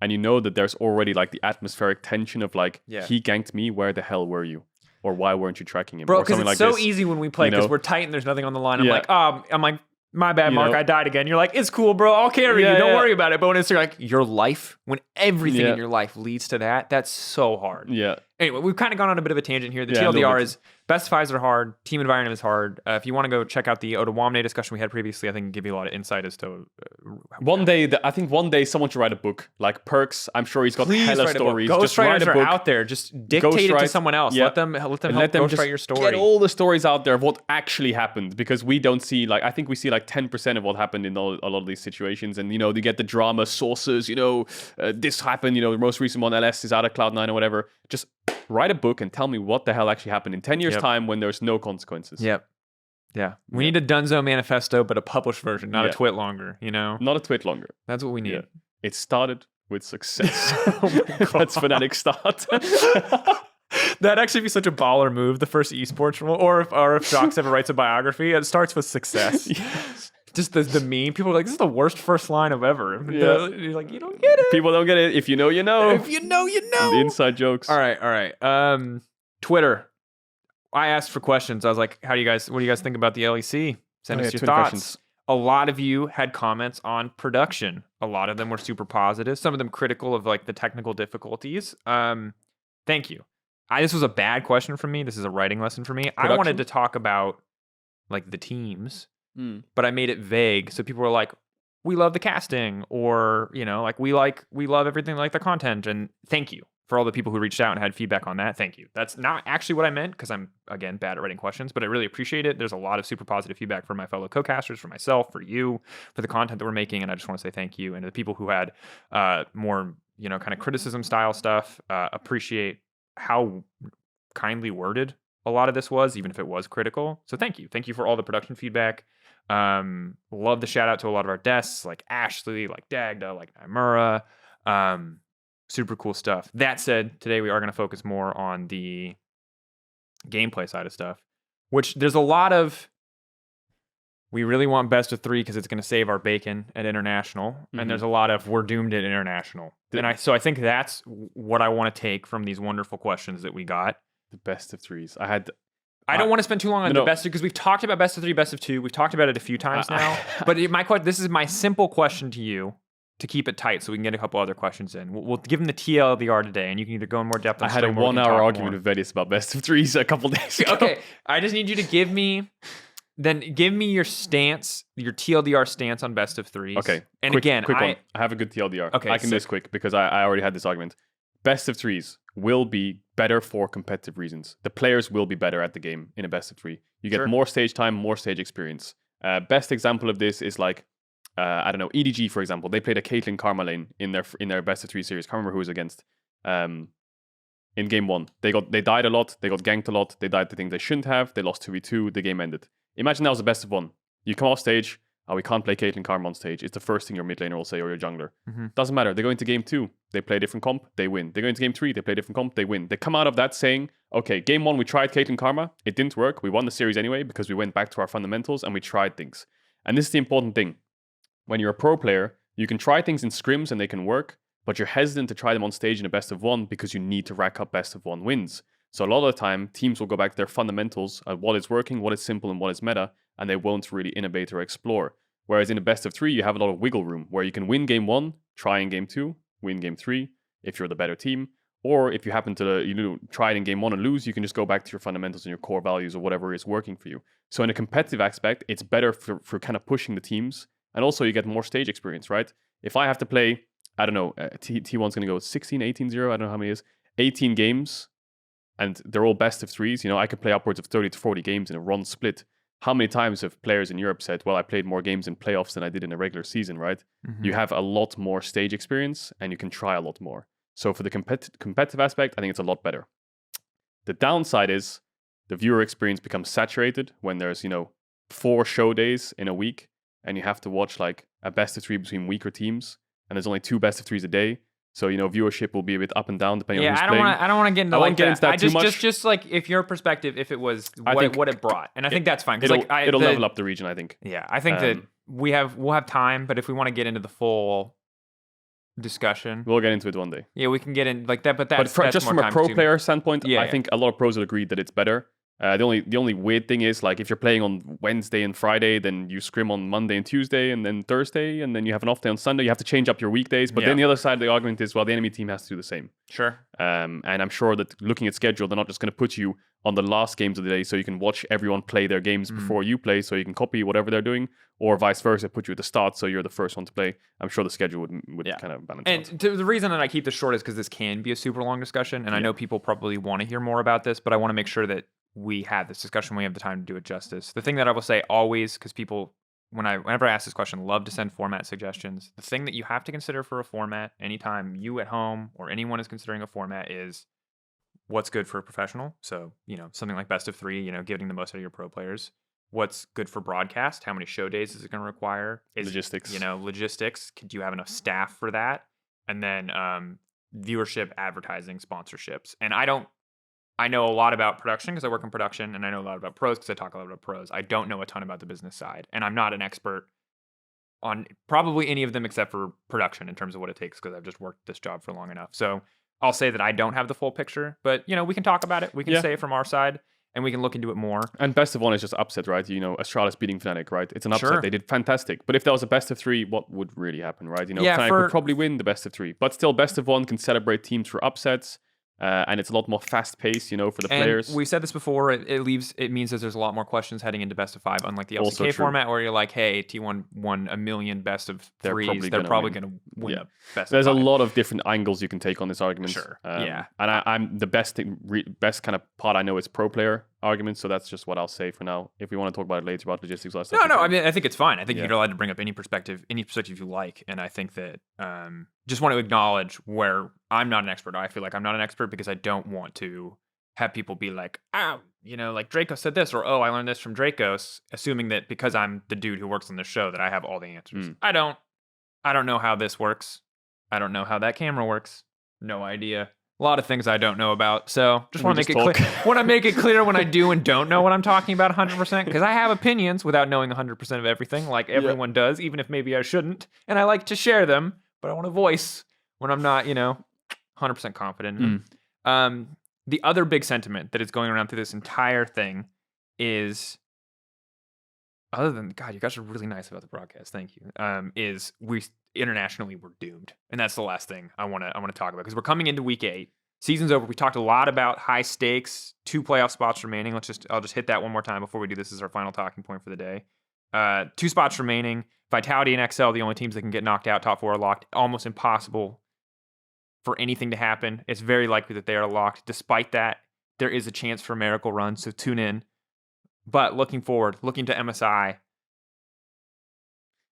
And you know that there's already like the atmospheric tension of like, he ganked me, where the hell were you? Or why weren't you tracking him? Bro, because it's so easy when we play, because we're tight and there's nothing on the line. I'm like, my bad, Mark, I died again. You're like, it's cool, bro. I'll carry you. Don't worry about it. But when it's like your life, when everything in your life leads to that, that's so hard. Yeah. Anyway, we've kind of gone on a bit of a tangent here. The TLDR is best 5s are hard. Team environment is hard. If you want to go check out the Otawamne discussion we had previously, I think it'll give you a lot of insight as to... One day someone should write a book. Like Perks, I'm sure he's got hella stories. Ghostwriters are out there. Just dictate it to someone else. Yeah. Let them help ghostwrite your story. Get all the stories out there of what actually happened, because we don't see, like, I think we see like 10% of what happened in a lot of these situations. And, they get the drama sources, this happened, the most recent one, LS is out of Cloud9 or whatever. Just write a book and tell me what the hell actually happened in 10 years' time when there's no consequences. Yep. Yeah. We need a Dunzo manifesto, but a published version, not a twit longer, Not a twit longer. That's what we need. Yeah. It started with success. Oh my God. That's Fnatic start. That'd actually be such a baller move, the first esports rule. Or if Docs ever writes a biography, it starts with success. Yes. Just the meme. People are like, this is the worst first line of ever. Yeah. You're like, you don't get it. People don't get it. If you know, you know. If you know, you know. The inside jokes. All right. Twitter. I asked for questions. I was like, what do you guys think about the LEC? Send us your thoughts. Questions. A lot of you had comments on production. A lot of them were super positive. Some of them critical of like the technical difficulties. Thank you. This was a bad question for me. This is a writing lesson for me. Production? I wanted to talk about like the teams, but I made it vague. So people were like, we love the casting, or, like we love everything, like the content. And thank you for all the people who reached out and had feedback on that. Thank you. That's not actually what I meant, because I'm, again, bad at writing questions, but I really appreciate it. There's a lot of super positive feedback from my fellow co-casters, for myself, for you, for the content that we're making. And I just want to say thank you. And to the people who had more, kind of criticism style stuff, appreciate how kindly worded a lot of this was, even if it was critical. So thank you. Thank you for all the production feedback. Love the shout out to a lot of our guests, like Ashley, like Dagda, like Naimura. Super cool stuff. That said, today we are going to focus more on the gameplay side of stuff, which there's a lot of, we really want best of 3 because it's going to save our bacon at international. And there's a lot of, we're doomed at international. So I think that's what I want to take from these wonderful questions that we got. The best of 3s. I don't want to spend too long on the best of, because we've talked about best of 3, best of 2. We've talked about it a few times now. But this is my simple question to you, to keep it tight so we can get a couple other questions in. We'll give them the TLDR today, and you can either go in more depth on I had a 1-hour argument with Vetheo about best of 3s a couple days ago. Okay, I just need you to give me your stance, your TLDR stance on best of 3s. Okay. And quick again, one. I have a good TLDR. Okay, I can do this quick because I already had this argument. Best of 3s will be better for competitive reasons. The players will be better at the game in a best of 3. You get more stage time, more stage experience. Best example of this is like, I don't know, EDG, for example. They played a Caitlyn Karma lane in their best of 3 series. Can't remember who it was against. In game 1, they died a lot. They got ganked a lot. They died to things they shouldn't have. They lost 2v2. The game ended. Imagine that was the best of 1. You come off stage. We can't play Caitlyn Karma on stage. It's the first thing your mid laner will say, or your jungler. Doesn't matter. They go into game 2. They play a different comp. They win. They go into game 3. They play a different comp. They win. They come out of that saying, okay, game 1, we tried Caitlyn Karma. It didn't work. We won the series anyway because we went back to our fundamentals and we tried things. And this is the important thing. When you're a pro player, you can try things in scrims and they can work, but you're hesitant to try them on stage in a best of 1 because you need to rack up best of 1 wins. So a lot of the time, teams will go back to their fundamentals of what is working, what is simple, and what is meta, and they won't really innovate or explore. Whereas in a best of 3, you have a lot of wiggle room where you can win game 1, try in game 2, win game 3 if you're the better team. Or if you happen to try it in game 1 and lose, you can just go back to your fundamentals and your core values or whatever is working for you. So in a competitive aspect, it's better for kind of pushing the teams. And also you get more stage experience, right? If I have to play, I don't know, T1's going to go 16, 18-0, I don't know how many it is, 18 games, and they're all best of 3s. I could play upwards of 30 to 40 games in a run split. How many times have players in Europe said, well, I played more games in playoffs than I did in a regular season, right? You have a lot more stage experience and you can try a lot more. So for the competitive aspect, I think it's a lot better. The downside is the viewer experience becomes saturated when there's, 4 show days in a week and you have to watch like a best of 3 between weaker teams and there's only 2 best of 3s a day. So, viewership will be a bit up and down depending on who's playing. I don't want to get into that too much. Just like if your perspective, if it was what it brought. And I think that's fine. It'll level up the region, I think. Yeah, I think that we'll have time, but if we want to get into the full discussion. We'll get into it one day. Yeah, we can get in like that, but that's just from a pro player standpoint, I think a lot of pros will agree that it's better. The only weird thing is like if you're playing on Wednesday and Friday, then you scrim on Monday and Tuesday and then Thursday, and then you have an off day on Sunday. You have to change up your weekdays. But then the other side of the argument is, well, the enemy team has to do the same. Sure. And I'm sure that looking at schedule, they're not just going to put you on the last games of the day so you can watch everyone play their games before you play, so you can copy whatever they're doing, or vice versa, put you at the start so you're the first one to play. I'm sure the schedule would kind of balance out. And the reason that I keep this short is because this can be a super long discussion, and I know people probably want to hear more about this, but I want to make sure that we had this discussion, we have the time to do it justice. The thing that I will say always, because people, whenever I ask this question, love to send format suggestions. The thing that you have to consider for a format, anytime you at home or anyone is considering a format, is what's good for a professional. So, something like best of 3, getting the most out of your pro players. what's good for broadcast? How many show days is it going to require? Logistics. Logistics. Do you have enough staff for that? And then viewership, advertising, sponsorships. And I know a lot about production because I work in production, and I know a lot about pros because I talk a lot about pros. I don't know a ton about the business side, and I'm not an expert on probably any of them except for production in terms of what it takes because I've just worked this job for long enough. So I'll say that I don't have the full picture, but we can talk about it. We can say it from our side, and we can look into it more. And best of one is just upset, right? Astralis beating Fnatic, right? It's an upset. Sure. They did fantastic. But if there was a best of 3, what would really happen, right? Yeah, Fnatic would probably win the best of 3. But still, best of 1 can celebrate teams for upsets. And it's a lot more fast-paced, for the players. We said this before. It means that there's a lot more questions heading into best of 5, unlike the Also LCK true. format where you're like, hey, T1 won a million best of 3s. They're probably going to win Yeah. best There's of 5. a lot of different angles you can take on this argument. Sure. And I'm the best kind of part I know is pro player argument. So that's just what I'll say for now. If we want to talk about it later about logistics, all that stuff. No. I mean, I think it's fine. I think you're allowed to bring up any perspective you like, and I think that just want to acknowledge where I'm not an expert. I feel like I'm not an expert because I don't want to have people be like, like Drakos said this, or I learned this from Drakos, assuming that because I'm the dude who works on the show that I have all the answers. I don't know how this works. I don't know how that camera works. No idea. A lot of things I don't know about. So just want to make it clear. Want to make it clear when I do and don't know what I'm talking about 100%, because I have opinions without knowing 100% of everything, like everyone does, even if maybe I shouldn't. And I like to share them, but I want to voice when I'm not, 100% confident. The other big sentiment that is going around through this entire thing is, other than, God, you guys are really nice about the broadcast. Thank you. Is we internationally we're doomed, and that's the last thing I want to talk about because we're coming into week 8. Season's over. We talked a lot about high stakes, 2 playoff spots remaining. I'll just hit that one more time before we do this as our final talking point for the day. 2 spots remaining. Vitality and XL, the only teams that can get knocked out. Top 4 are locked. Almost impossible for anything to happen. It's very likely that they are locked. Despite that, there is a chance for a miracle run. So tune in. But looking forward, looking to MSI.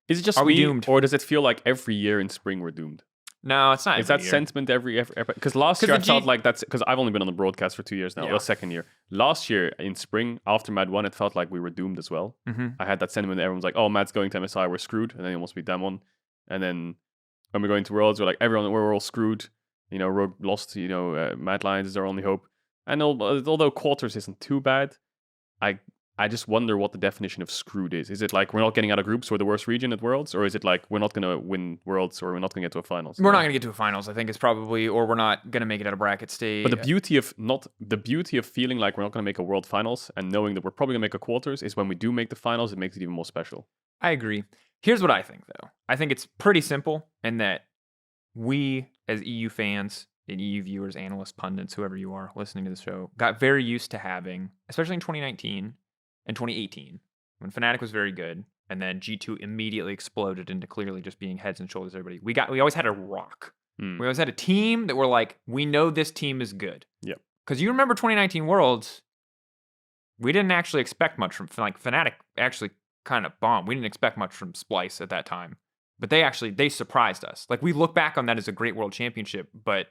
Is it just we doomed? Or does it feel like every year in spring we're doomed? No, it's not. Is that year. sentiment every because last year I felt like that's because I've only been on the broadcast for 2 years now. Well, second year. Last year in spring after Mad 1, it felt like we were doomed as well. I had that sentiment that everyone's like, "Oh, Mad's going to MSI, we're screwed," and then it must be them on. And then when we're going to Worlds, we're like, we're all screwed. Rogue lost. Mad Lions is our only hope. And although quarters isn't too bad, I just wonder what the definition of screwed is. Is it like we're not getting out of groups, we're the worst region at Worlds? Or is it like we're not going to win Worlds or we're not going to get to a finals? We're not going to get to a finals, I think it's probably, or we're not going to make it out of bracket stage. But the beauty of feeling like we're not going to make a World Finals and knowing that we're probably going to make a quarters is when we do make the finals, it makes it even more special. I agree. Here's what I think, though. I think it's pretty simple in that we, as EU fans and EU viewers, analysts, pundits, whoever you are listening to the show, got very used to having, especially in 2019, and 2018, when Fnatic was very good, and then G2 immediately exploded into clearly just being heads and shoulders everybody. We always had a rock. We always had a team that were like, we know this team is good. Yep. Because you remember 2019 Worlds, we didn't actually expect much from Fnatic actually kind of bombed. We didn't expect much from Splice at that time. But they surprised us. Like, we look back on that as a great world championship, but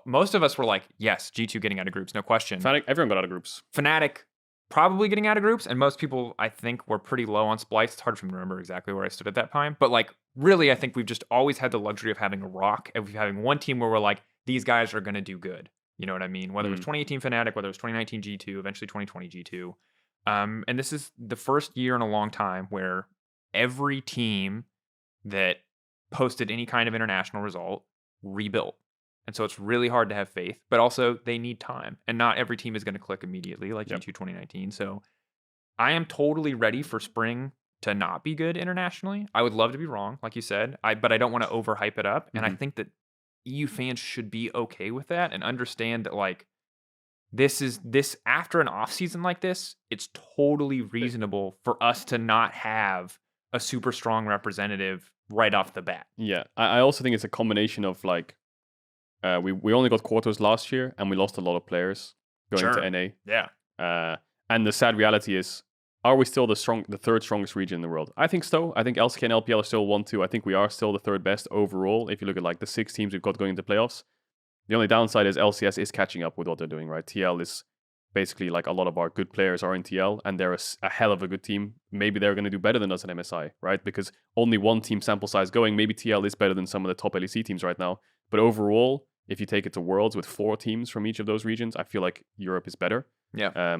most of us were like, yes, G2 getting out of groups, no question. Fnatic, everyone got out of groups. Fnatic probably getting out of groups, and most people, I think, were pretty low on Splice. It's hard for me to remember exactly where I stood at that time. But, like, really, I think we've just always had the luxury of having a rock, of having one team where we're like, these guys are going to do good. You know what I mean? Whether it was 2018 Fnatic, whether it was 2019 G2, eventually 2020 G2. And this is the first year in a long time where every team that posted any kind of international result rebuilt. And so it's really hard to have faith, but also they need time. And not every team is going to click immediately like G2 2019. So I am totally ready for spring to not be good internationally. I would love to be wrong, like you said, but I don't want to overhype it up. And I think that EU fans should be okay with that and understand that, like, this after an off season like this, it's totally reasonable for us to not have a super strong representative right off the bat. Yeah, I also think it's a combination of, like, we only got quarters last year and we lost a lot of players going to NA. Yeah. And the sad reality is, are we still the third strongest region in the world? I think so. I think LCK and LPL are still 1-2. I think we are still the third best overall. If you look at, like, the 6 teams we've got going into playoffs, the only downside is LCS is catching up with what they're doing, right? TL is basically like a lot of our good players are in TL and they're a hell of a good team. Maybe they're going to do better than us at MSI, right? Because only one team sample size going, maybe TL is better than some of the top LEC teams right now. But overall, if you take it to Worlds with 4 teams from each of those regions, I feel like Europe is better. Yeah.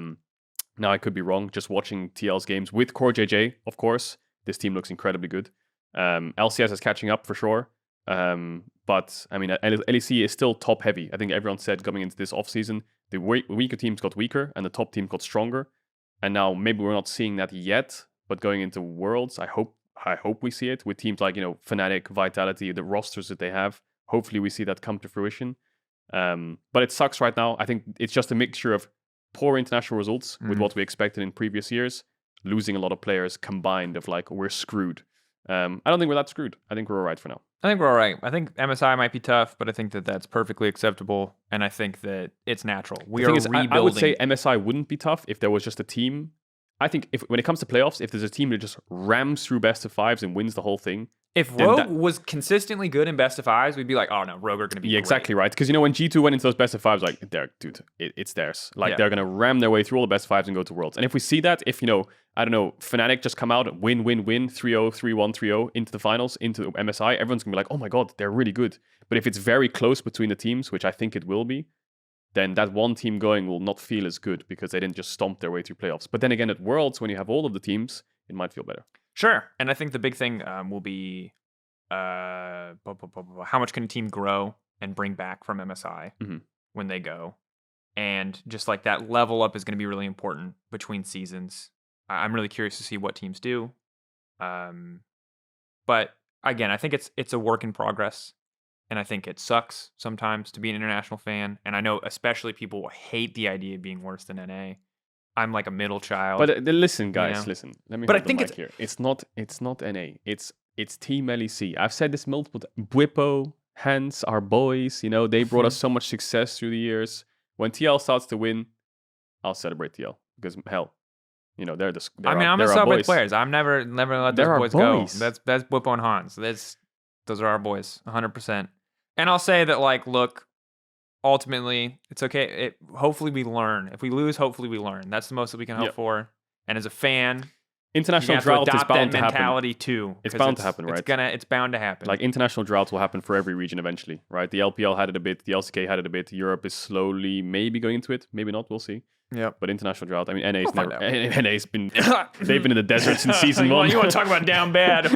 Now, I could be wrong. Just watching TL's games with Core JJ, of course, this team looks incredibly good. LCS is catching up for sure. But, I mean, LEC is still top heavy. I think everyone said coming into this offseason, the weaker teams got weaker and the top team got stronger. And now maybe we're not seeing that yet, but going into Worlds, I hope we see it with teams like, Fnatic, Vitality, the rosters that they have. Hopefully we see that come to fruition. But it sucks right now. I think it's just a mixture of poor international results with what we expected in previous years, losing a lot of players combined of like, we're screwed. I don't think we're that screwed. I think we're all right for now. I think we're all right. I think MSI might be tough, but I think that that's perfectly acceptable, and I think that it's natural. We are rebuilding. I would say MSI wouldn't be tough if there was just a team. I think when it comes to playoffs, if there's a team that just rams through best of 5s and wins the whole thing. If Rogue was consistently good in best of 5s, we'd be like, oh no, Rogue are going to be great. Exactly right. Because when G2 went into those best of 5s, like, dude, it's theirs. Like, they're going to ram their way through all the best 5s and go to Worlds. And if we see that, if, I don't know, Fnatic just come out, win, 3-0, 3-1, 3-0 into the finals, into MSI, everyone's going to be like, oh my god, they're really good. But if it's very close between the teams, which I think it will be, then that one team going will not feel as good because they didn't just stomp their way through playoffs. But then again, at Worlds, when you have all of the teams, it might feel better. Sure. And I think the big thing will be how much can a team grow and bring back from MSI when they go. And just like that level up is going to be really important between seasons. I'm really curious to see what teams do. But again, I think it's a work in progress. And I think it sucks sometimes to be an international fan. And I know especially people hate the idea of being worse than NA. I'm like a middle child. But listen, guys, listen. Let me. But I think it's here. It's not NA. It's Team LEC. I've said this multiple times. Bwipo, Hans, our boys. They brought us so much success through the years. When TL starts to win, I'll celebrate TL because hell, they're the. I'm gonna celebrate players. I'm never let those boys go. That's Bwipo and Hans. Those are our boys, 100%. And I'll say that, like, look, ultimately, it's okay. Hopefully we learn. If we lose, hopefully we learn. That's the most that we can hope for. And as a fan, international drought is bound to happen. Mentality too. It's bound to happen, right? It's bound to happen. Like, international drought will happen for every region eventually, right? The LPL had it a bit. The LCK had it a bit. Europe is slowly maybe going into it. Maybe not. We'll see. Yeah. But international drought. I mean, NA's been. They've been in the desert since season 1. You want to talk about down bad?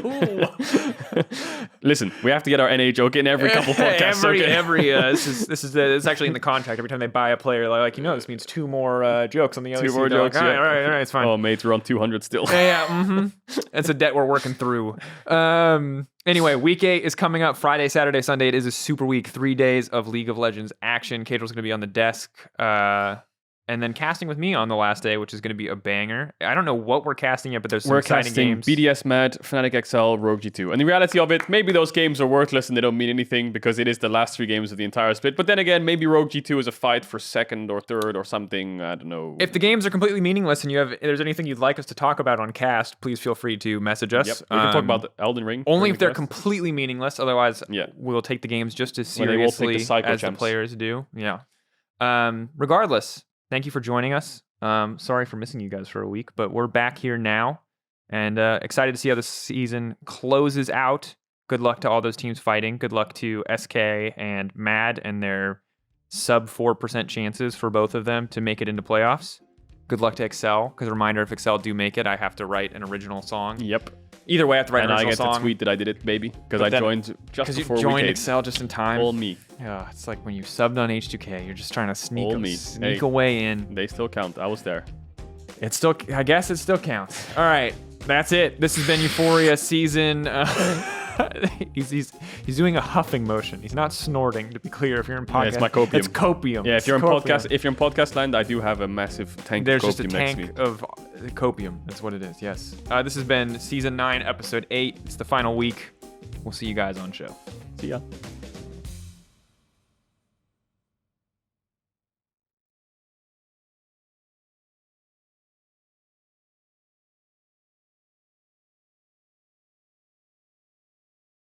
Listen, we have to get our NA joke in every couple podcasts. This is actually in the contract. Every time they buy a player, like, this means 2 more jokes on the other. 2 more jokes. Like, all right, it's fine. Oh, mate, we're on 200 still. Yeah. It's a debt we're working through. Anyway, week 8 is coming up Friday, Saturday, Sunday. It is a super week. 3 days of League of Legends action. Caedrel's going to be on the desk. And then casting with me on the last day, which is going to be a banger. I don't know what we're casting yet, but there's some exciting games. We're casting BDS Mad, Fnatic XL, Rogue G2. And the reality of it, maybe those games are worthless and they don't mean anything because it is the last 3 games of the entire split. But then again, maybe Rogue G2 is a fight for 2nd or 3rd or something. I don't know. If the games are completely meaningless and there's anything you'd like us to talk about on cast, please feel free to message us. Yep. We can talk about Elden Ring. Only if they're completely meaningless. Otherwise, we'll take the games just as seriously as the players do. Yeah. Regardless, thank you for joining us. Sorry for missing you guys for a week, but we're back here now and excited to see how the season closes out. Good luck to all those teams fighting. Good luck to SK and Mad and their sub 4% chances for both of them to make it into playoffs. Good luck to Excel, because a reminder, if Excel do make it, I have to write an original song. Yep. Either way, I have to write an original song. And I get to tweet that I did it, baby, because I joined just before you joined Excel just in time. All me. Yeah, it's like when you subbed on H2K, you're just trying to sneak a way in. They still count. I was there. I guess it still counts. All right, that's it. This has been Euphoria season. He's doing a huffing motion. He's not snorting, to be clear. If you're in podcast, it's my copium. It's copium. Yeah, if you're in podcast land, I do have a massive tank. There's of just a tank of copium. That's what it is. Yes. This has been season 9, episode 8. It's the final week. We'll see you guys on show. See ya.